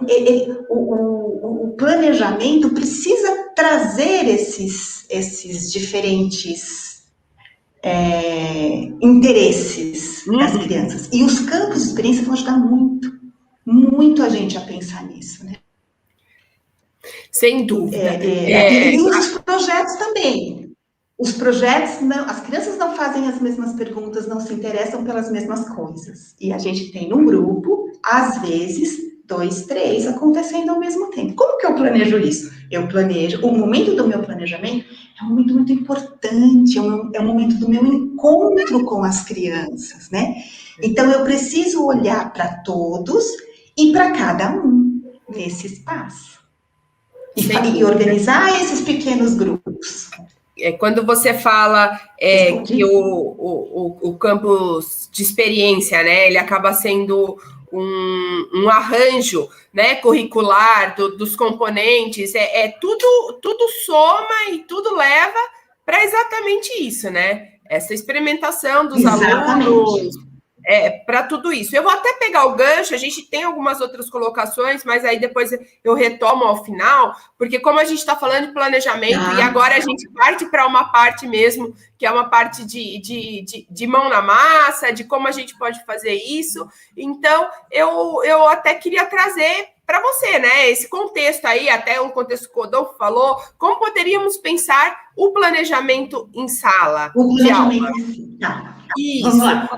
o planejamento precisa trazer esses diferentes interesses das crianças. E os campos de experiência vão ajudar muito a gente a pensar nisso, né? Sem dúvida. E os projetos também. Os projetos, as crianças não fazem as mesmas perguntas, não se interessam pelas mesmas coisas. E a gente tem no grupo, às vezes, 2, 3 acontecendo ao mesmo tempo. Como que eu planejo isso? Eu planejo, o momento do meu planejamento é um momento muito importante, é um momento do meu encontro com as crianças, né? Então, eu preciso olhar para todos e para cada um nesse espaço. E organizar esses pequenos grupos. Quando você fala que o campus de experiência, né, ele acaba sendo um arranjo, né, curricular dos componentes, tudo soma e tudo leva para exatamente isso, né? Essa experimentação dos alunos, para tudo isso. Eu vou até pegar o gancho, a gente tem algumas outras colocações, mas aí depois eu retomo ao final, porque como a gente está falando de planejamento, e agora a gente parte para uma parte mesmo, que é uma parte de mão na massa, de como a gente pode fazer isso. Então, eu até queria trazer para você, né, esse contexto aí, até o contexto que o Rodolfo falou, como poderíamos pensar o planejamento em sala de aula? Isso.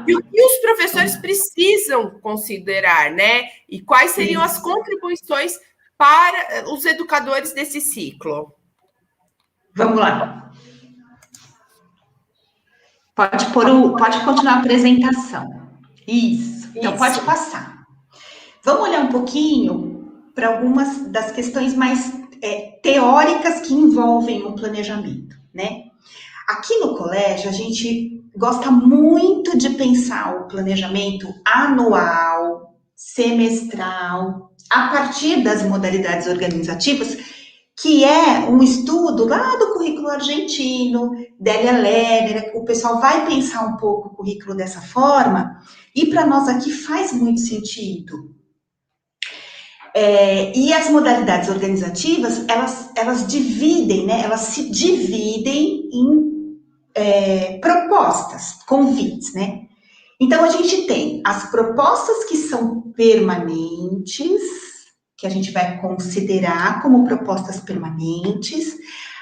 E o que os professores precisam considerar, né? E quais seriam as contribuições para os educadores desse ciclo? Vamos lá. Pode continuar a apresentação. Isso. Então, pode passar. Vamos olhar um pouquinho para algumas das questões mais teóricas que envolvem o planejamento, né? Aqui no colégio, a gente gosta muito de pensar o planejamento anual, semestral, a partir das modalidades organizativas, que é um estudo lá do currículo argentino, Délia Lerner, o pessoal vai pensar um pouco o currículo dessa forma, e para nós aqui faz muito sentido. E as modalidades organizativas, elas dividem, né? Elas se dividem em propostas, convites, né? Então, a gente tem as propostas que são permanentes, que a gente vai considerar como propostas permanentes.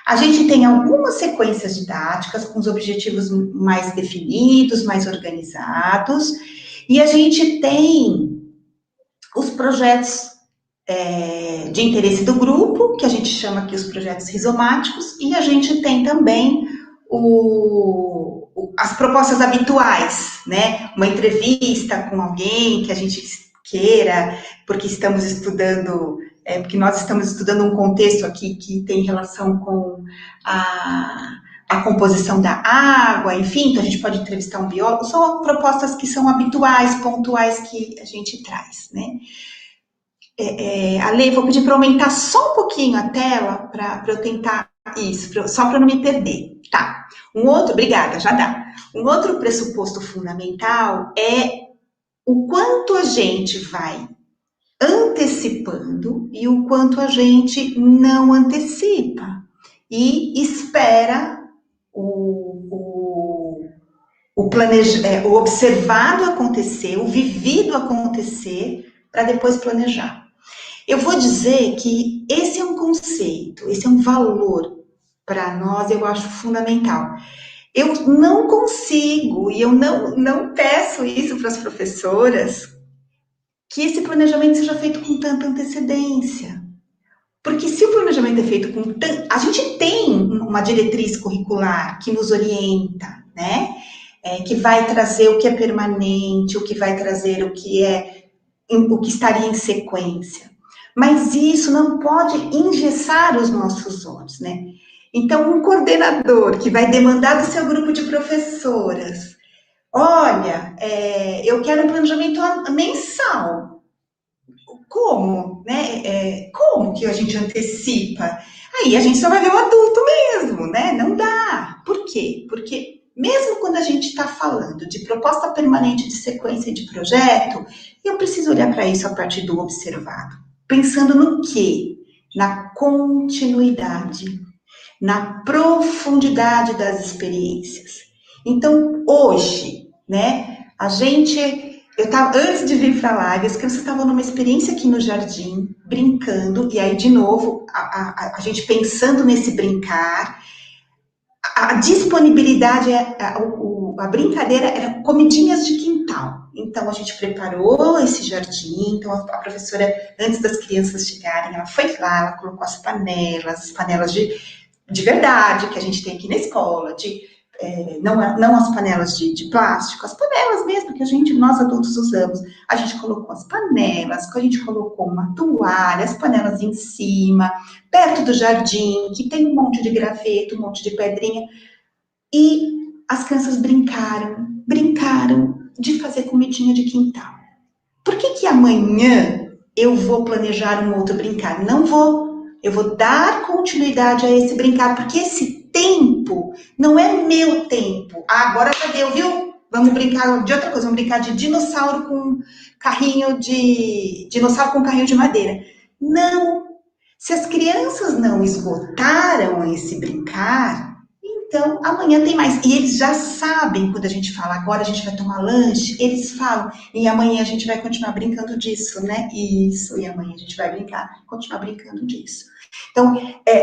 A gente tem algumas sequências didáticas com os objetivos mais definidos, mais organizados, e a gente tem os projetos de interesse do grupo, que a gente chama aqui os projetos rizomáticos, e a gente tem também as propostas habituais, né? Uma entrevista com alguém que a gente queira, porque estamos estudando, porque nós estamos estudando um contexto aqui que tem relação com a composição da água, enfim, então a gente pode entrevistar um biólogo, são propostas que são habituais, pontuais que a gente traz, né? Ale, vou pedir para aumentar só um pouquinho a tela para eu tentar isso, só para não me perder, tá? Obrigada, já dá. Um outro pressuposto fundamental é o quanto a gente vai antecipando e o quanto a gente não antecipa e espera o observado acontecer, o vivido acontecer, para depois planejar. Eu vou dizer que esse é um conceito, esse é um valor para nós, eu acho fundamental. Eu não consigo, e eu não peço isso para as professoras, que esse planejamento seja feito com tanta antecedência. Porque se o planejamento é feito com a gente tem uma diretriz curricular que nos orienta, né? Que vai trazer o que é permanente, o que vai trazer o que estaria em sequência. Mas isso não pode engessar os nossos olhos, né? Então, um coordenador que vai demandar do seu grupo de professoras, olha, eu quero um planejamento mensal. Como? Né? Como que a gente antecipa? Aí a gente só vai ver o adulto mesmo, né? Não dá. Por quê? Porque mesmo quando a gente está falando de proposta permanente de sequência de projeto, eu preciso olhar para isso a partir do observado. Pensando no quê? Na continuidade, na profundidade das experiências. Então, hoje, né, antes de vir para a live, as crianças estavam numa experiência aqui no jardim, brincando, e aí, de novo, a gente pensando nesse brincar, a disponibilidade, a brincadeira era comidinhas de quintal. Então, a gente preparou esse jardim, então a professora, antes das crianças chegarem, ela foi lá, ela colocou as panelas de verdade, que a gente tem aqui na escola, não as panelas de plástico, as panelas mesmo que nós adultos usamos. A gente colocou as panelas, a gente colocou uma toalha, as panelas em cima, perto do jardim, que tem um monte de graveto, um monte de pedrinha, e as crianças brincaram de fazer comidinha de quintal. Por que amanhã eu vou planejar um outro brincar? Não vou. Eu vou dar continuidade a esse brincar, porque esse tempo não é meu tempo. Agora já deu, viu? Vamos brincar de outra coisa, vamos brincar de dinossauro com carrinho de madeira. Não. Se as crianças não esgotaram esse brincar, então amanhã tem mais. E eles já sabem, quando a gente fala, agora a gente vai tomar lanche, eles falam, e amanhã a gente vai continuar brincando disso, né? Isso, e amanhã a gente vai continuar brincando disso. Então,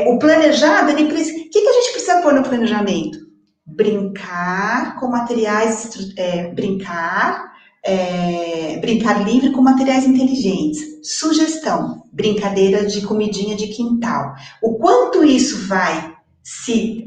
o planejado, o que a gente precisa pôr no planejamento? Brincar com materiais, brincar livre com materiais inteligentes. Sugestão, brincadeira de comidinha de quintal. O quanto isso vai se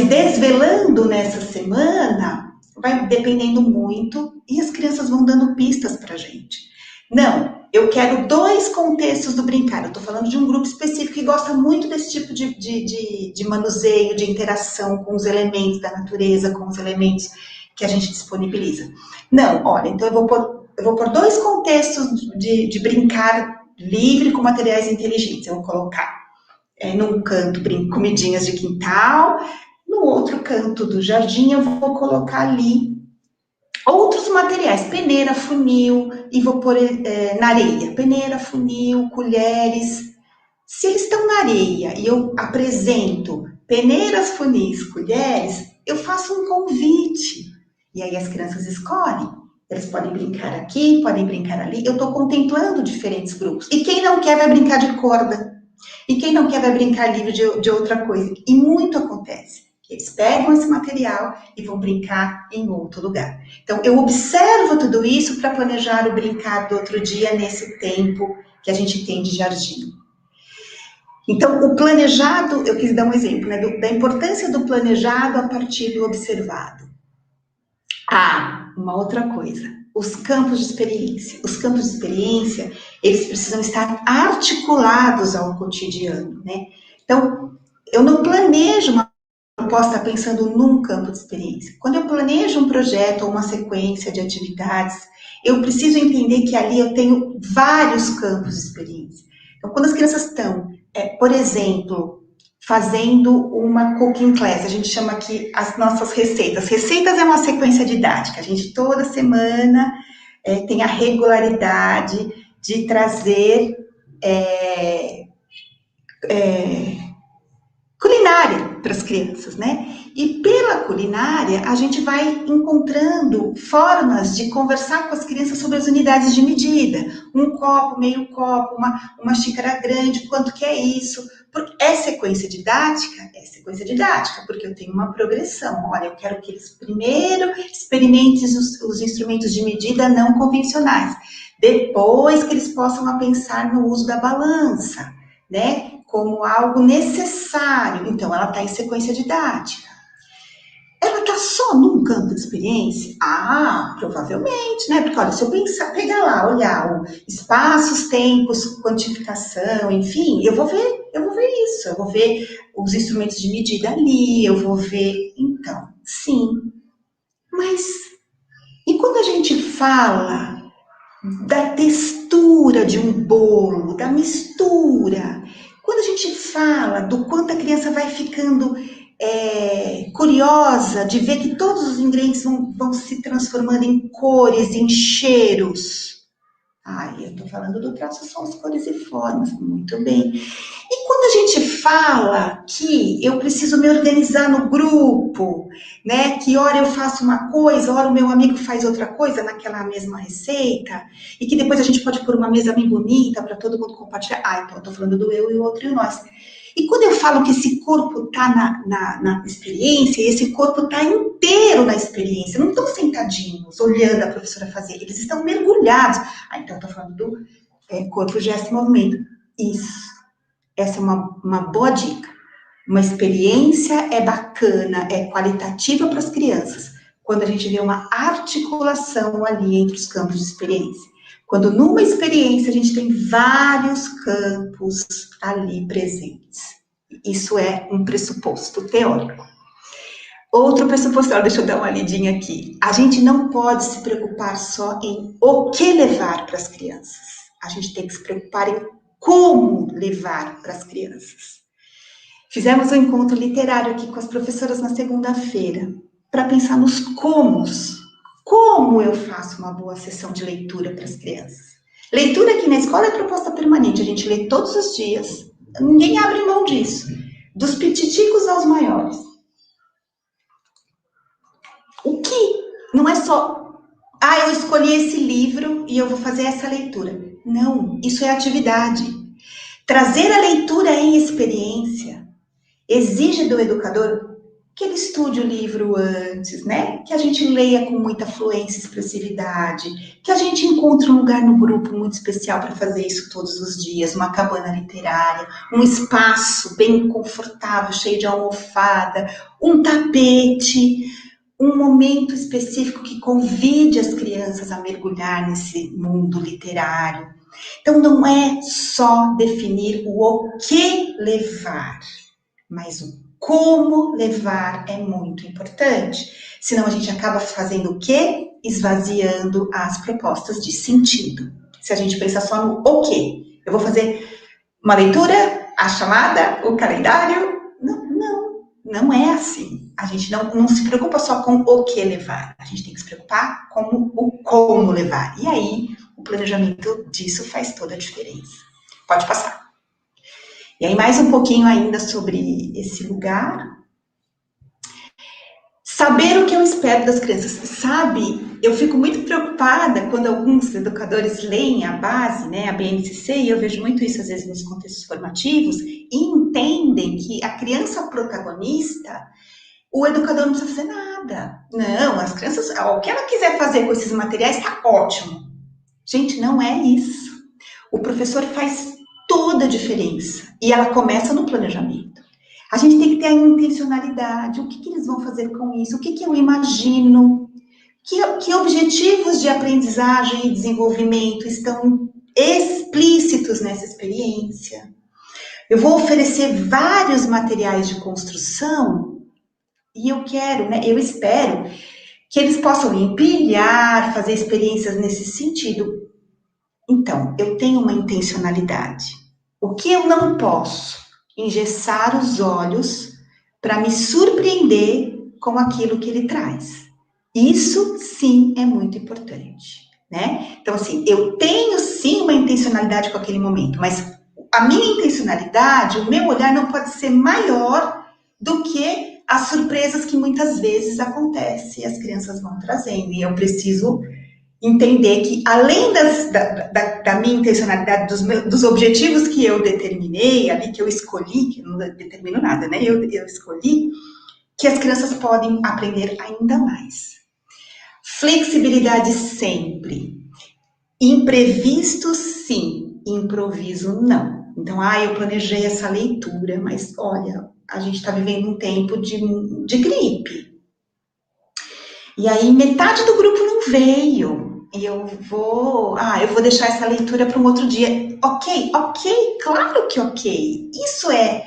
desvelando nessa semana, vai dependendo muito, e as crianças vão dando pistas para a gente. Não, eu quero 2 contextos do brincar. Eu estou falando de um grupo específico que gosta muito desse tipo de manuseio, de interação com os elementos da natureza, com os elementos que a gente disponibiliza. Não, olha, então eu vou pôr 2 contextos de brincar livre com materiais inteligentes. Eu vou colocar num canto comidinhas de quintal, no outro canto do jardim eu vou colocar ali outros materiais, peneira, funil, e vou pôr na areia, peneira, funil, colheres. Se eles estão na areia e eu apresento peneiras, funis, colheres, eu faço um convite, e aí as crianças escolhem. Eles podem brincar aqui, podem brincar ali, eu estou contemplando diferentes grupos. E quem não quer vai brincar de corda, e quem não quer vai brincar livre de outra coisa. E muito acontece. Eles pegam esse material e vão brincar em outro lugar. Então, eu observo tudo isso para planejar o brincar do outro dia nesse tempo que a gente tem de jardim. Então, o planejado, eu quis dar um exemplo, né, da importância do planejado a partir do observado. Uma outra coisa, os campos de experiência. Os campos de experiência, eles precisam estar articulados ao cotidiano, né? Então, eu não planejo uma proposta pensando num campo de experiência. Quando eu planejo um projeto ou uma sequência de atividades, eu preciso entender que ali eu tenho vários campos de experiência. Então, quando as crianças estão, por exemplo, fazendo uma cooking class, a gente chama aqui as nossas receitas. Receitas é uma sequência didática, a gente toda semana tem a regularidade de trazer culinária para as crianças, né? E pela culinária, a gente vai encontrando formas de conversar com as crianças sobre as unidades de medida. Um copo, meio copo, uma xícara grande, quanto que é isso? Porque é sequência didática? É sequência didática, porque eu tenho uma progressão. Olha, eu quero que eles primeiro experimentem os instrumentos de medida não convencionais. Depois que eles possam pensar no uso da balança, né? Como algo necessário. Então, ela está em sequência didática. Ela está só num campo de experiência? Provavelmente, né? Porque, olha, se eu pegar lá, olhar o espaços, tempos, quantificação, enfim, eu vou ver isso. Eu vou ver os instrumentos de medida ali, eu vou ver... Então, sim. Mas, e quando a gente fala da textura de um bolo, da mistura... Quando a gente fala do quanto a criança vai ficando curiosa de ver que todos os ingredientes vão se transformando em cores, em cheiros. Eu estou falando do traço são as cores e formas, muito bem. E quando a gente fala que eu preciso me organizar no grupo, né? Que hora eu faço uma coisa, hora o meu amigo faz outra coisa naquela mesma receita, e que depois a gente pode pôr uma mesa bem bonita para todo mundo compartilhar. Então eu estou falando do eu e o outro e o nós. E quando eu falo que esse corpo está na experiência, e esse corpo está inteiro na experiência, não estão sentadinhos, olhando a professora fazer, eles estão mergulhados. Então eu estou falando do corpo, gesto e movimento. Isso. Essa é uma boa dica. Uma experiência é bacana, é qualitativa para as crianças, quando a gente vê uma articulação ali entre os campos de experiência. Quando numa experiência a gente tem vários campos ali presentes. Isso é um pressuposto teórico. Outro pressuposto teórico, deixa eu dar uma lidinha aqui. A gente não pode se preocupar só em o que levar para as crianças. A gente tem que se preocupar em como levar para as crianças. Fizemos um encontro literário aqui com as professoras na segunda-feira, para pensar nos comos. Como eu faço uma boa sessão de leitura para as crianças? Leitura aqui na escola é proposta permanente, a gente lê todos os dias, ninguém abre mão disso, dos pititicos aos maiores. O que? Não é só, eu escolhi esse livro e eu vou fazer essa leitura. Não, isso é atividade. Trazer a leitura em experiência exige do educador que ele estude o livro antes, né? Que a gente leia com muita fluência e expressividade, que a gente encontre um lugar no grupo muito especial para fazer isso todos os dias, uma cabana literária, um espaço bem confortável, cheio de almofada, um tapete, um momento específico que convide as crianças a mergulhar nesse mundo literário. Então, não é só definir o que levar, mas o como levar é muito importante. Senão a gente acaba fazendo o quê? Esvaziando as propostas de sentido. Se a gente pensar só no o quê? Eu vou fazer uma leitura, a chamada, o calendário? Não é assim. A gente não se preocupa só com o que levar. A gente tem que se preocupar com o como levar. E aí, o planejamento disso faz toda a diferença. Pode passar. E aí, mais um pouquinho ainda sobre esse lugar. Saber o que eu espero das crianças. Sabe, eu fico muito preocupada quando alguns educadores leem a base, né, a BNCC, e eu vejo muito isso às vezes nos contextos formativos, e entendem que a criança protagonista, o educador não precisa fazer nada. Não, as crianças, o que ela quiser fazer com esses materiais está ótimo. Gente, não é isso. O professor faz toda toda a diferença. E ela começa no planejamento. A gente tem que ter a intencionalidade. O que eles vão fazer com isso? O que eu imagino? Que objetivos de aprendizagem e desenvolvimento estão explícitos nessa experiência? Eu vou oferecer vários materiais de construção e eu quero, né? Eu espero que eles possam empilhar, fazer experiências nesse sentido. Então, eu tenho uma intencionalidade. O que eu não posso? Engessar os olhos para me surpreender com aquilo que ele traz. Isso, sim, é muito importante, né? Então, assim, eu tenho, sim, uma intencionalidade com aquele momento, mas a minha intencionalidade, o meu olhar não pode ser maior do que as surpresas que muitas vezes acontecem e as crianças vão trazendo. E eu preciso entender que, além da minha intencionalidade, dos objetivos que eu determinei, ali que eu escolhi, que eu não determino nada, né? Eu escolhi, que as crianças podem aprender ainda mais. Flexibilidade sempre. Imprevisto, sim. Improviso, não. Então, eu planejei essa leitura, mas, olha, a gente está vivendo um tempo de gripe. E aí, metade do grupo não veio. E eu vou deixar essa leitura para um outro dia. Ok, claro que ok. Isso é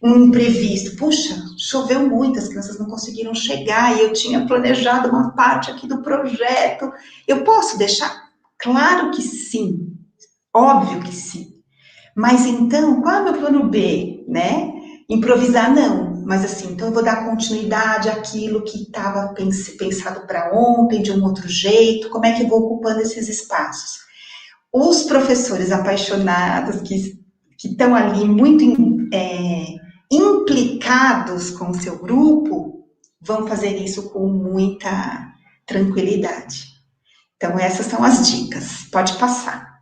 um imprevisto. Puxa, choveu muito, as crianças não conseguiram chegar e eu tinha planejado uma parte aqui do projeto. Eu posso deixar? Claro que sim. Óbvio que sim. Mas então, qual é o meu plano B, né? Improvisar, não. Mas assim, então eu vou dar continuidade àquilo que estava pensado para ontem, de um outro jeito. Como é que eu vou ocupando esses espaços? Os professores apaixonados que estão ali muito implicados com o seu grupo, vão fazer isso com muita tranquilidade. Então, essas são as dicas. Pode passar.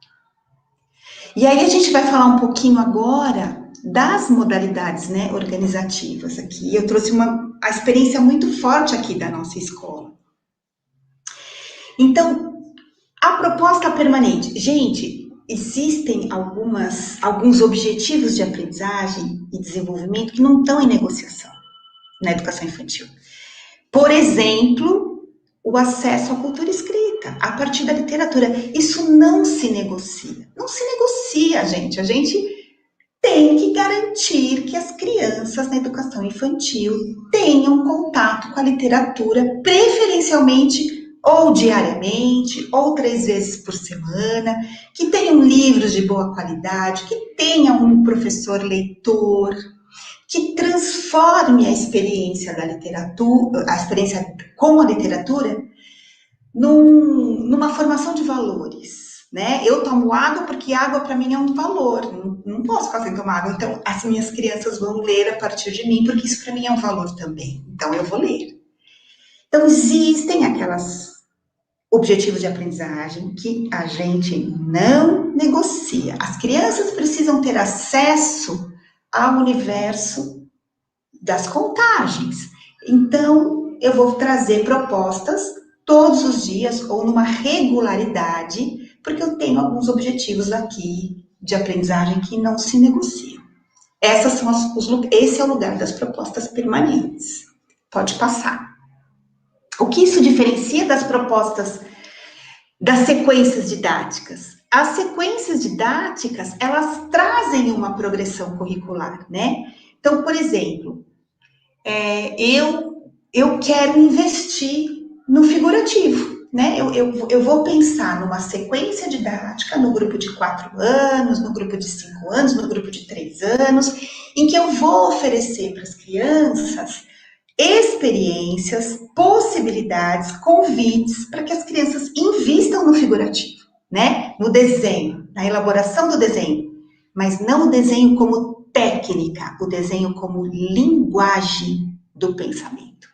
E aí, a gente vai falar um pouquinho agora das modalidades, né, organizativas aqui. Eu trouxe a experiência muito forte aqui da nossa escola. Então, a proposta permanente. Gente, existem alguns objetivos de aprendizagem e desenvolvimento que não estão em negociação na educação infantil. Por exemplo, o acesso à cultura escrita, a partir da literatura. Isso não se negocia. Não se negocia, gente. A gente tem que garantir que as crianças na educação infantil tenham contato com a literatura, preferencialmente ou diariamente, ou 3 vezes por semana, que tenham livros de boa qualidade, que tenham um professor leitor, que transforme a experiência da literatura, a experiência com a literatura, numa formação de valores, né? Eu tomo água porque água para mim é um valor, não posso ficar sem tomar água, então as minhas crianças vão ler a partir de mim, porque isso para mim é um valor também, então eu vou ler. Então existem aquelas objetivos de aprendizagem que a gente não negocia. As crianças precisam ter acesso ao universo das contagens. Então, eu vou trazer propostas todos os dias ou numa regularidade, porque eu tenho alguns objetivos aqui de aprendizagem que não se negociam. Esse é o lugar das propostas permanentes. Pode passar. O que isso diferencia das propostas das sequências didáticas? As sequências didáticas, elas trazem uma progressão curricular, né? Então, por exemplo, eu quero investir no figurativo, né? Eu vou pensar numa sequência didática no grupo de 4 anos, no grupo de 5 anos, no grupo de 3 anos, em que eu vou oferecer para as crianças experiências, possibilidades, convites para que as crianças invistam no figurativo, né? No desenho, na elaboração do desenho, mas não o desenho como técnica, o desenho como linguagem do pensamento.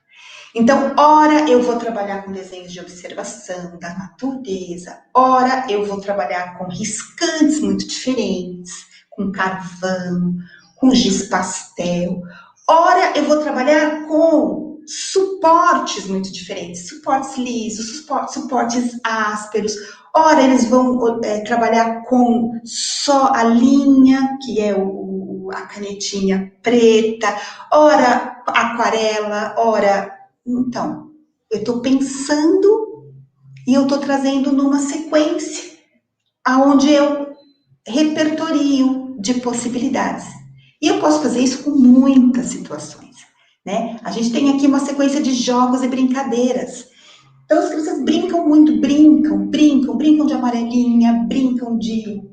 Então, ora eu vou trabalhar com desenhos de observação da natureza, ora eu vou trabalhar com riscantes muito diferentes, com carvão, com giz pastel. Ora, eu vou trabalhar com suportes muito diferentes, suportes lisos, suportes ásperos. Ora, eles vão trabalhar com só a linha, que é a canetinha preta, ora aquarela, ora... Então, eu estou pensando e eu estou trazendo numa sequência, onde eu repertorio de possibilidades. E eu posso fazer isso com muitas situações, né? A gente tem aqui uma sequência de jogos e brincadeiras. Então, as crianças brincam muito, brincam de amarelinha, brincam de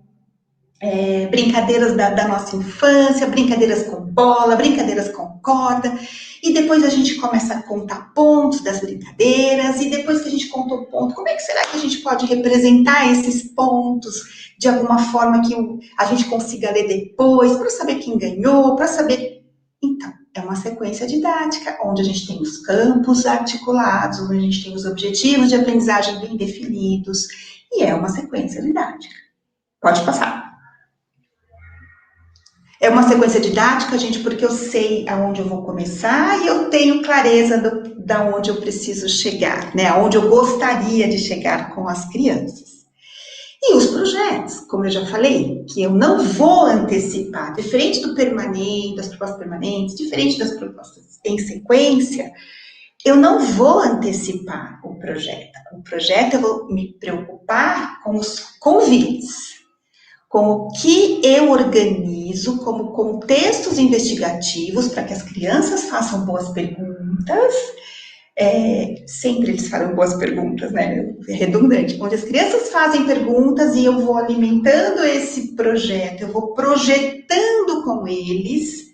brincadeiras da nossa infância, brincadeiras com bola, brincadeiras com corda, e depois a gente começa a contar pontos das brincadeiras, e depois que a gente conta o ponto, como é que será que a gente pode representar esses pontos de alguma forma que a gente consiga ler depois, para saber quem ganhou, para saber... Então, é uma sequência didática, onde a gente tem os campos articulados, onde a gente tem os objetivos de aprendizagem bem definidos, e é uma sequência didática. Pode passar. É uma sequência didática, gente, porque eu sei aonde eu vou começar e eu tenho clareza da onde eu preciso chegar, né? Aonde eu gostaria de chegar com as crianças. E os projetos, como eu já falei, que eu não vou antecipar, diferente do permanente, das propostas permanentes, diferente das propostas em sequência, eu não vou antecipar o projeto. O projeto eu vou me preocupar com os convites, com o que eu organizo como contextos investigativos para que as crianças façam boas perguntas. Sempre eles farão boas perguntas, né? É redundante. Onde as crianças fazem perguntas e eu vou alimentando esse projeto, eu vou projetando com eles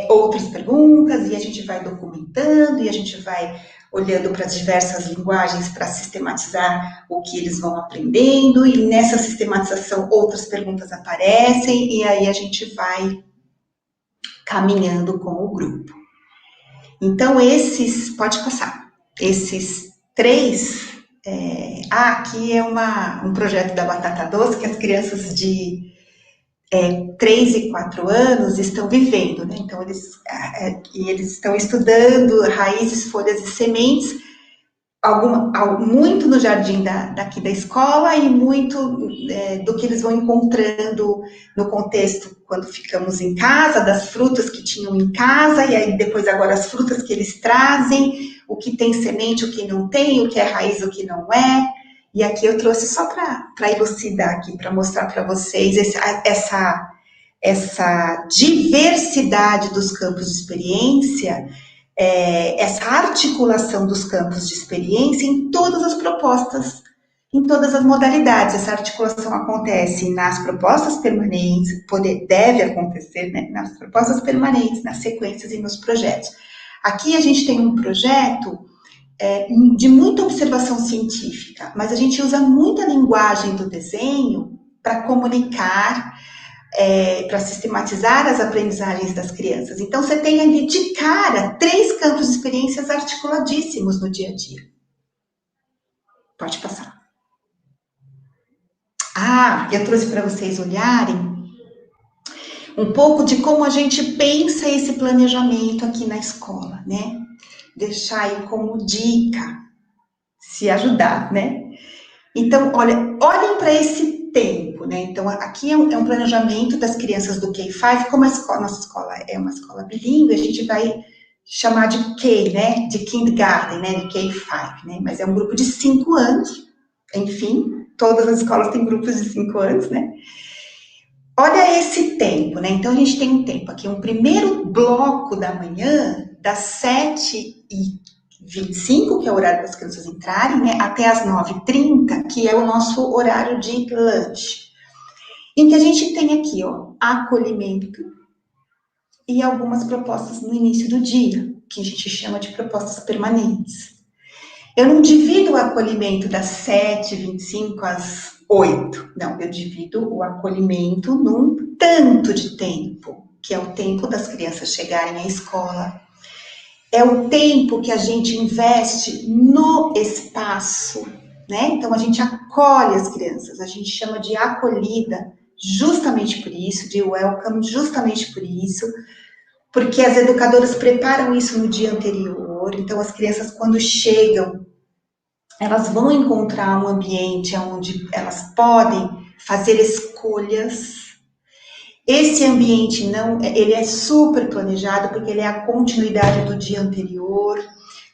outras perguntas, e a gente vai documentando, e a gente vai olhando para as diversas linguagens para sistematizar o que eles vão aprendendo, e nessa sistematização outras perguntas aparecem, e aí a gente vai caminhando com o grupo. Então, pode passar, esses 3, aqui é um projeto da Batata Doce que as crianças de 3 e 4 anos estão vivendo, né? Então, eles estão estudando raízes, folhas e sementes, muito no jardim daqui da escola e muito do que eles vão encontrando no contexto quando ficamos em casa, das frutas que tinham em casa, e aí depois agora as frutas que eles trazem, o que tem semente, o que não tem, o que é raiz, o que não é. E aqui eu trouxe só para elucidar aqui, para mostrar para vocês essa diversidade dos campos de experiência, essa articulação dos campos de experiência em todas as propostas, em todas as modalidades. Essa articulação acontece nas propostas permanentes, deve acontecer, né, nas propostas permanentes, nas sequências e nos projetos. Aqui a gente tem um projeto de muita observação científica, mas a gente usa muita linguagem do desenho para comunicar, para sistematizar as aprendizagens das crianças. Então, você tem ali de cara 3 campos de experiências articuladíssimos no dia a dia. Pode passar. Eu trouxe para vocês olharem um pouco de como a gente pensa esse planejamento aqui na escola, né? Deixar aí como dica, se ajudar, né? Então, olhem para esse tempo, né? Então, aqui é um planejamento das crianças do K5, como nossa escola é uma escola bilíngue, a gente vai chamar de K, né? De kindergarten, né? De K5, né? Mas é um grupo de 5 anos, enfim, todas as escolas têm grupos de 5 anos, né? Olha esse tempo, né? Então, a gente tem um tempo aqui, um primeiro bloco da manhã, das 7h25, que é o horário das crianças entrarem, né, até as 9h30, que é o nosso horário de lanche. Em que a gente tem aqui, acolhimento e algumas propostas no início do dia, que a gente chama de propostas permanentes. Eu não divido o acolhimento das 7h25 às 8h, não, eu divido o acolhimento num tanto de tempo, que é o tempo das crianças chegarem à escola. É o tempo que a gente investe no espaço, né? Então, a gente acolhe as crianças, a gente chama de acolhida justamente por isso, de welcome justamente por isso, porque as educadoras preparam isso no dia anterior, então as crianças quando chegam, elas vão encontrar um ambiente onde elas podem fazer escolhas. Esse ambiente ele é super planejado, porque ele é a continuidade do dia anterior,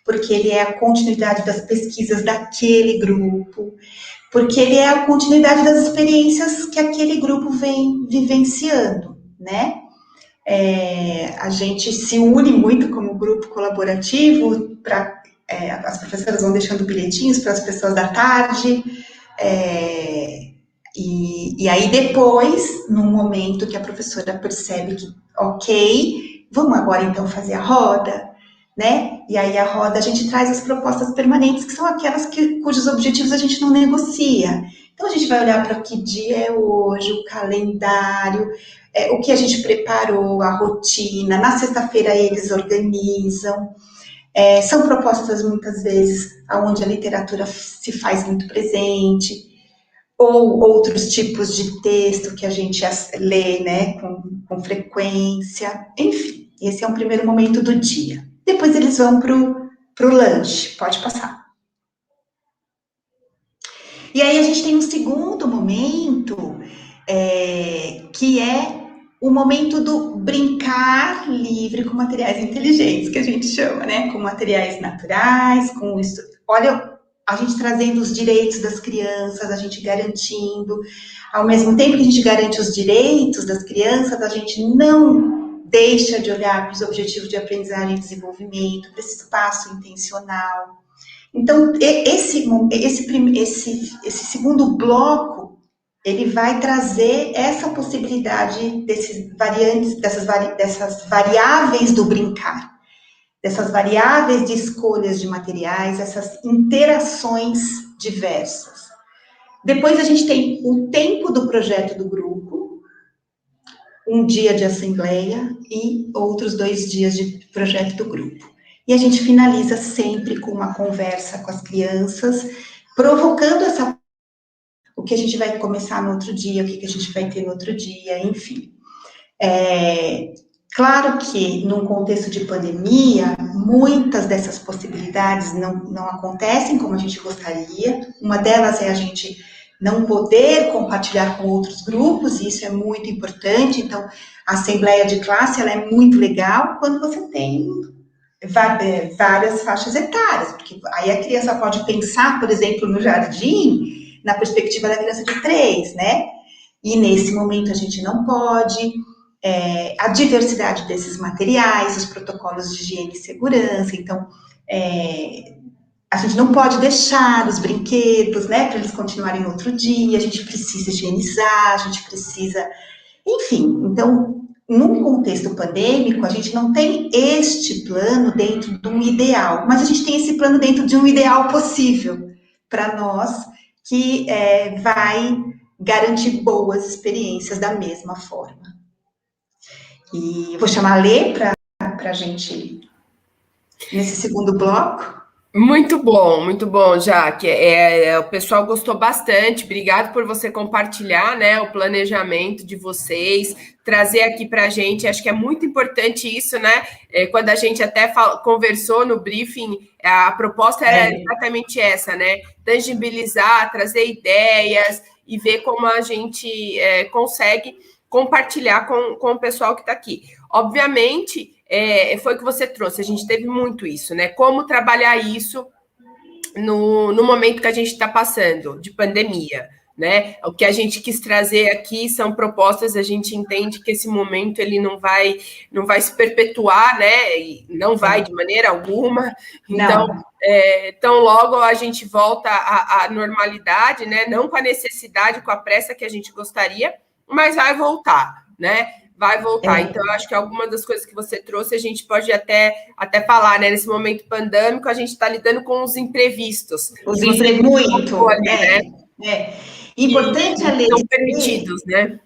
porque ele é a continuidade das pesquisas daquele grupo, porque ele é a continuidade das experiências que aquele grupo vem vivenciando, né? A gente se une muito como grupo colaborativo, as professoras vão deixando bilhetinhos para as pessoas da tarde, e aí depois, num momento que a professora percebe que, ok, vamos agora então fazer a roda, né? E aí a roda a gente traz as propostas permanentes, que são aquelas cujos objetivos a gente não negocia. Então a gente vai olhar para que dia é hoje, o calendário, o que a gente preparou, a rotina. Na sexta-feira eles organizam. São propostas muitas vezes onde a literatura se faz muito presente, ou outros tipos de texto que a gente lê, né, com frequência. Enfim, esse é um primeiro momento do dia. Depois eles vão para o lanche, pode passar. E aí a gente tem um segundo momento, que é o momento do brincar livre com materiais inteligentes, que a gente chama, né? Com materiais naturais, com isso. Olha, a gente trazendo os direitos das crianças, a gente garantindo, ao mesmo tempo que a gente garante os direitos das crianças, a gente não deixa de olhar para os objetivos de aprendizagem e desenvolvimento, para esse espaço intencional. Então, esse segundo bloco, ele vai trazer essa possibilidade dessas variáveis do brincar, dessas variáveis de escolhas de materiais, essas interações diversas. Depois a gente tem o tempo do projeto do grupo, um dia de assembleia e outros 2 dias de projeto do grupo. E a gente finaliza sempre com uma conversa com as crianças, provocando o que a gente vai começar no outro dia, o que a gente vai ter no outro dia, enfim. Claro que, num contexto de pandemia, muitas dessas possibilidades não acontecem como a gente gostaria. Uma delas é a gente não poder compartilhar com outros grupos, e isso é muito importante. Então, a assembleia de classe, ela é muito legal quando você tem várias faixas etárias, porque aí a criança pode pensar, por exemplo, no jardim, na perspectiva da criança de 3, né? E nesse momento a gente não pode. A diversidade desses materiais, os protocolos de higiene e segurança, então a gente não pode deixar os brinquedos, né, para eles continuarem no outro dia, a gente precisa higienizar, a gente precisa, enfim, então, num contexto pandêmico, a gente não tem este plano dentro de um ideal, mas a gente tem esse plano dentro de um ideal possível para nós, que vai garantir boas experiências da mesma forma. E vou chamar a Lê para a gente, nesse segundo bloco. Muito bom, Jaque. O pessoal gostou bastante. Obrigado por você compartilhar, né, o planejamento de vocês, trazer aqui para a gente. Acho que é muito importante isso, né? Quando a gente até conversou no briefing, a proposta era exatamente essa, né? Tangibilizar, trazer ideias e ver como a gente consegue compartilhar com o pessoal que está aqui. Obviamente, foi o que você trouxe, a gente teve muito isso, né? Como trabalhar isso no momento que a gente está passando, de pandemia, né? O que a gente quis trazer aqui são propostas, a gente entende que esse momento ele não vai se perpetuar, né? E não vai de maneira alguma. Então, tão logo a gente volta à normalidade, né? Não com a necessidade, com a pressa que a gente gostaria, mas vai voltar, né? Vai voltar. Então, eu acho que algumas das coisas que você trouxe, a gente pode até falar, né? Nesse momento pandêmico, a gente está lidando com os imprevistos. Os imprevistos, muito. Né? Importante, Ale, são permitidos, né?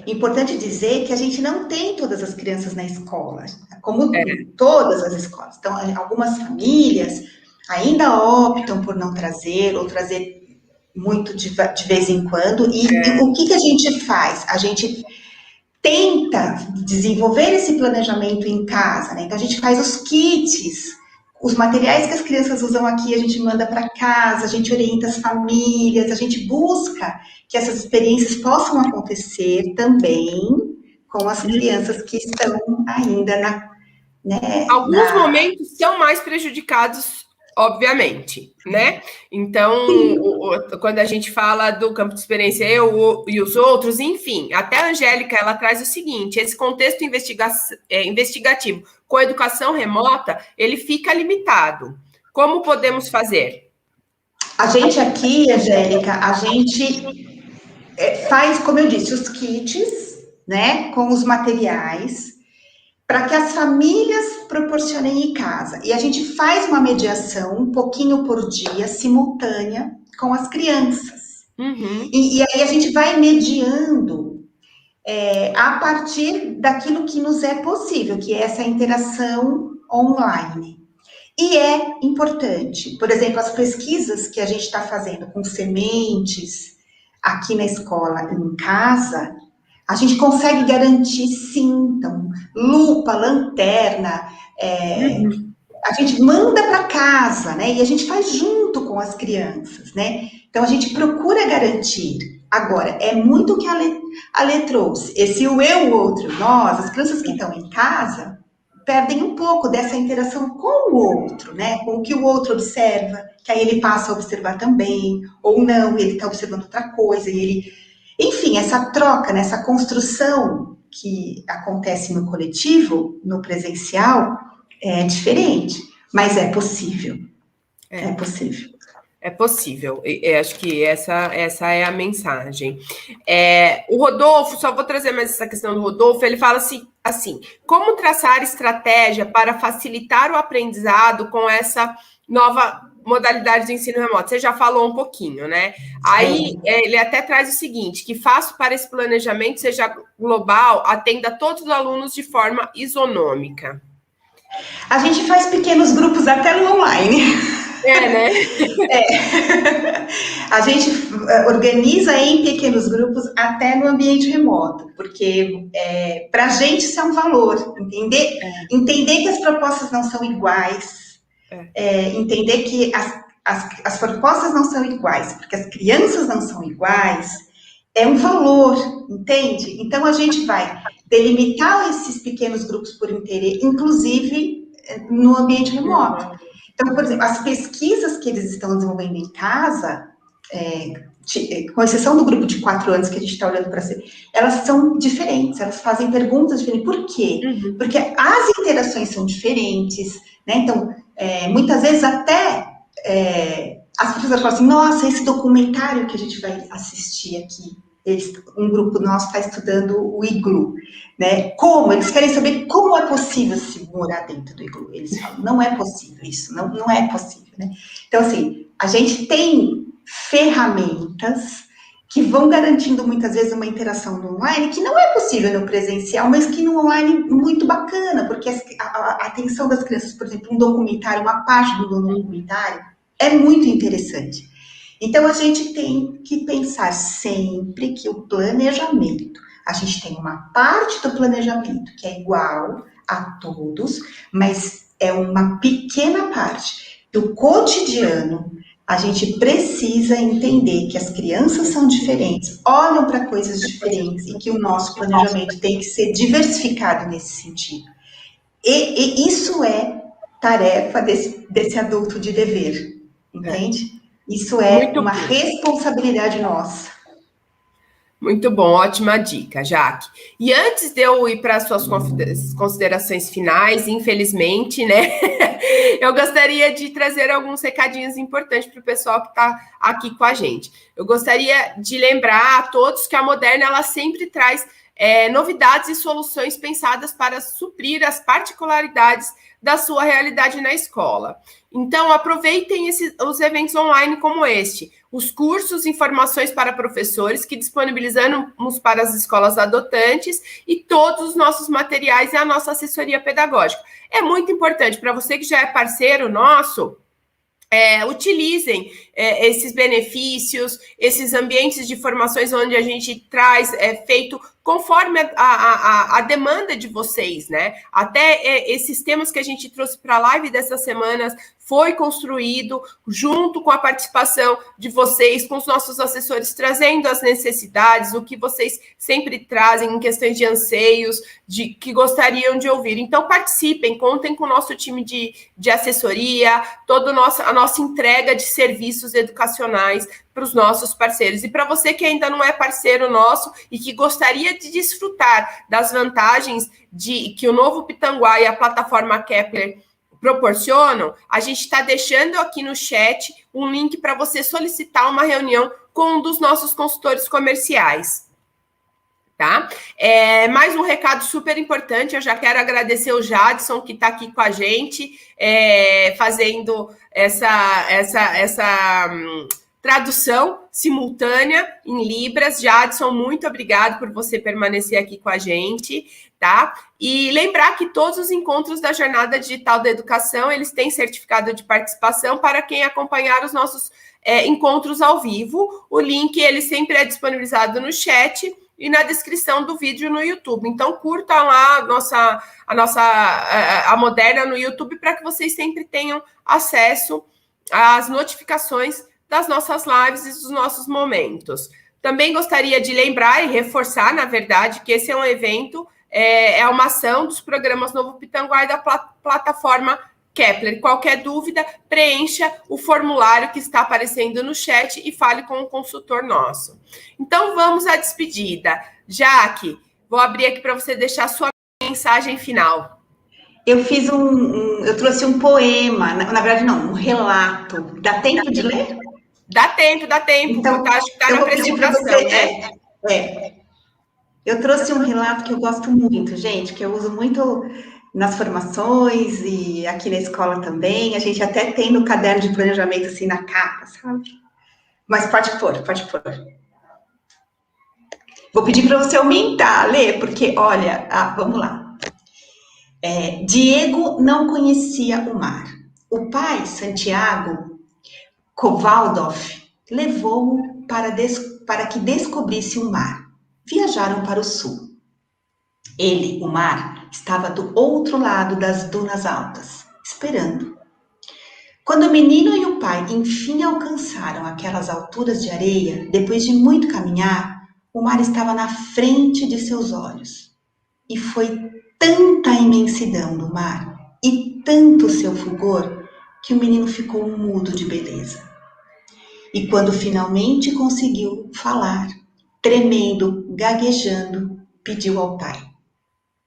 Importante dizer que a gente não tem todas as crianças na escola, como todas as escolas. Então, algumas famílias ainda optam por não trazer, ou trazer muito de vez em quando. E o que a gente faz? A gente tenta desenvolver esse planejamento em casa, né? Então a gente faz os kits, os materiais que as crianças usam aqui, a gente manda para casa, a gente orienta as famílias, a gente busca que essas experiências possam acontecer também com as crianças que estão ainda Alguns momentos são mais prejudicados, obviamente, né? Então, quando a gente fala do campo de experiência, eu e os outros, enfim, até a Angélica, ela traz o seguinte, esse contexto investigativo com educação remota, ele fica limitado. Como podemos fazer? A gente aqui, Angélica, a gente faz, como eu disse, os kits, né, com os materiais, para que as famílias proporcionem em casa. E a gente faz uma mediação um pouquinho por dia, simultânea, com as crianças. Uhum. E aí a gente vai mediando a partir daquilo que nos é possível, que é essa interação online. E é importante, por exemplo, as pesquisas que a gente está fazendo com sementes aqui na escola, em casa, a gente consegue garantir, sim, então, lupa, lanterna, a gente manda para casa, né? E a gente faz junto com as crianças, né? Então, a gente procura garantir. Agora, é muito o que a Lê trouxe. Esse o eu, o outro, nós, as crianças que estão em casa, perdem um pouco dessa interação com o outro, né? Com o que o outro observa, que aí ele passa a observar também, ou não, ele está observando outra coisa, e ele... Enfim, essa troca, né, essa construção que acontece no coletivo, no presencial, é diferente, mas é possível. É possível. É possível. Acho que essa é a mensagem. O Rodolfo, só vou trazer mais essa questão do Rodolfo, ele fala assim, como traçar estratégia para facilitar o aprendizado com essa nova modalidade de ensino remoto? Você já falou um pouquinho, né? Aí ele até traz o seguinte, que faço para esse planejamento seja global, atenda todos os alunos de forma isonômica. A gente faz pequenos grupos até no online. Né? A gente organiza em pequenos grupos até no ambiente remoto, porque para a gente isso é um valor, entender que as propostas não são iguais, entender que as propostas não são iguais, porque as crianças não são iguais, é um valor, entende? Então a gente vai delimitar esses pequenos grupos por interesse, inclusive no ambiente remoto. Então, por exemplo, as pesquisas que eles estão desenvolvendo em casa, com exceção do grupo de 4 anos que a gente está olhando para si, elas são diferentes, elas fazem perguntas diferentes. Por quê? Porque as interações são diferentes, né? Então, muitas vezes até as professoras falam assim, nossa, esse documentário que a gente vai assistir aqui, um grupo nosso está estudando o iglu, né? Como? Eles querem saber como é possível se morar dentro do iglu. Eles falam, não é possível isso, não é possível, né? Então, assim, a gente tem ferramentas que vão garantindo muitas vezes uma interação no online que não é possível no presencial, mas que no online é muito bacana, porque a atenção das crianças, por exemplo, um documentário, uma parte do documentário, é muito interessante. Então, a gente tem que pensar sempre que o planejamento, a gente tem uma parte do planejamento que é igual a todos, mas é uma pequena parte do cotidiano. A gente precisa entender que as crianças são diferentes, olham para coisas diferentes e que o nosso planejamento tem que ser diversificado nesse sentido. E isso é tarefa desse adulto de dever, entende? Isso é uma responsabilidade nossa. Muito bom, ótima dica, Jaque. E antes de eu ir para as suas considerações finais, infelizmente, né? Eu gostaria de trazer alguns recadinhos importantes para o pessoal que está aqui com a gente. Eu gostaria de lembrar a todos que a Moderna, ela sempre traz novidades e soluções pensadas para suprir as particularidades da sua realidade na escola. Então, aproveitem os eventos online como este, os cursos, informações para professores que disponibilizamos para as escolas adotantes e todos os nossos materiais e a nossa assessoria pedagógica. É muito importante para você que já é parceiro nosso, utilizem esses benefícios, esses ambientes de formações onde a gente traz feito conforme a demanda de vocês, né? Até esses temas que a gente trouxe para a live dessas semanas foi construído junto com a participação de vocês, com os nossos assessores, trazendo as necessidades, o que vocês sempre trazem em questões de anseios, de que gostariam de ouvir. Então, participem, contem com o nosso time de assessoria, toda a nossa entrega de serviços educacionais para os nossos parceiros. E para você que ainda não é parceiro nosso e que gostaria de desfrutar das vantagens que o novo Pitanguá e a plataforma Kepler proporcionam, a gente está deixando aqui no chat um link para você solicitar uma reunião com um dos nossos consultores comerciais. Tá? Mais um recado super importante, eu já quero agradecer o Jadson, que está aqui com a gente, fazendo essa tradução simultânea em Libras. Jadson, muito obrigado por você permanecer aqui com a gente, tá? E lembrar que todos os encontros da Jornada Digital da Educação, eles têm certificado de participação para quem acompanhar os nossos encontros ao vivo. O link, ele sempre é disponibilizado no chat e na descrição do vídeo no YouTube. Então, curtam lá a Moderna no YouTube para que vocês sempre tenham acesso às notificações das nossas lives e dos nossos momentos. Também gostaria de lembrar e reforçar, na verdade, que esse é um evento, é uma ação dos programas Novo Pitanguá e da plataforma Kepler. Qualquer dúvida, preencha o formulário que está aparecendo no chat e fale com o consultor nosso. Então, vamos à despedida. Jaque, vou abrir aqui para você deixar a sua mensagem final. Eu fiz eu trouxe um poema, na verdade não, um relato. Dá tempo de ler? Dá tempo. Então, acho que está na apresentação, né? Eu trouxe um relato que eu gosto muito, gente, que eu uso muito nas formações e aqui na escola também. A gente até tem no caderno de planejamento, assim, na capa, sabe? Mas pode pôr. Vou pedir para você aumentar, Lê, porque, olha, vamos lá. Diego não conhecia o mar. O pai, Santiago Kovaldov, levou-o para que descobrisse o mar. Viajaram para o sul. Ele, o mar, estava do outro lado das dunas altas, esperando. Quando o menino e o pai enfim alcançaram aquelas alturas de areia, depois de muito caminhar, o mar estava na frente de seus olhos. E foi tanta imensidão do mar e tanto seu fulgor que o menino ficou mudo de beleza. E quando finalmente conseguiu falar, tremendo, gaguejando, pediu ao pai: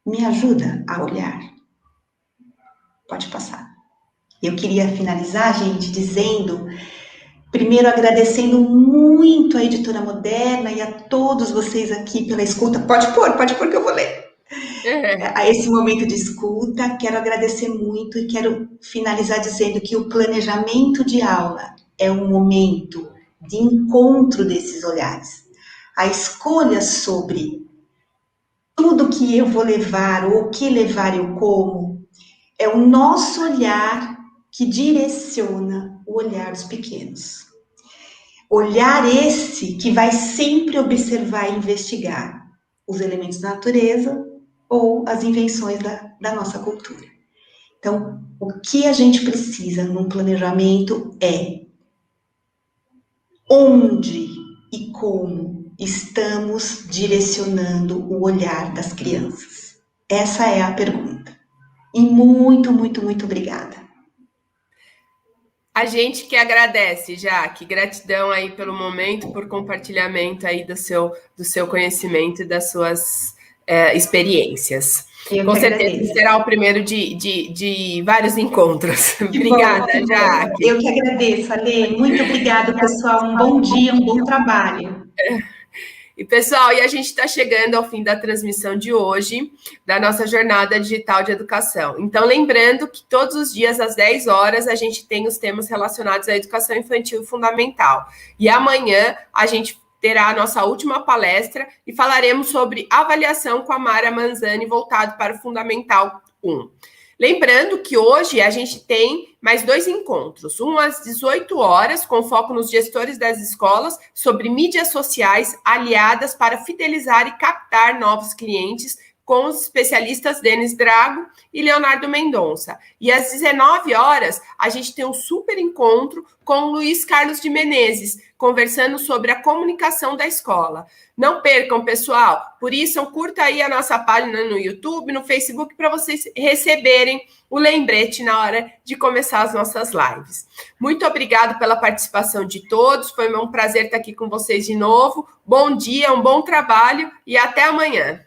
me ajuda a olhar. Pode passar. Eu queria finalizar, gente, dizendo, primeiro agradecendo muito a Editora Moderna e a todos vocês aqui pela escuta. Pode pôr que eu vou ler. A esse momento de escuta, quero agradecer muito e quero finalizar dizendo que o planejamento de aula é um momento de encontro desses olhares. A escolha sobre tudo que eu vou levar ou o que levar eu como é o nosso olhar que direciona o olhar dos pequenos. Olhar esse que vai sempre observar e investigar os elementos da natureza ou as invenções da nossa cultura. Então, o que a gente precisa num planejamento é onde e como estamos direcionando o olhar das crianças. Essa é a pergunta. E muito, muito, muito obrigada. A gente que agradece, Jaque. Gratidão aí pelo momento, por compartilhamento aí do seu conhecimento e das suas experiências. Com certeza será o primeiro de vários encontros. Obrigada, Jaque. Eu que agradeço, Ale. Muito obrigada, pessoal. Um bom dia, um bom trabalho. E, pessoal, a gente está chegando ao fim da transmissão de hoje, da nossa jornada digital de educação. Então, lembrando que todos os dias, às 10 horas, a gente tem os temas relacionados à educação infantil e fundamental. E amanhã, a gente terá a nossa última palestra e falaremos sobre avaliação com a Mara Manzani, voltado para o Fundamental 1. Lembrando que hoje a gente tem mais 2 encontros, um às 18 horas, com foco nos gestores das escolas, sobre mídias sociais aliadas para fidelizar e captar novos clientes, com os especialistas Denis Drago e Leonardo Mendonça. E às 19 horas, a gente tem um super encontro com o Luiz Carlos de Menezes, conversando sobre a comunicação da escola. Não percam, pessoal. Por isso, curta aí a nossa página no YouTube, no Facebook, para vocês receberem o lembrete na hora de começar as nossas lives. Muito obrigado pela participação de todos. Foi um prazer estar aqui com vocês de novo. Bom dia, um bom trabalho e até amanhã.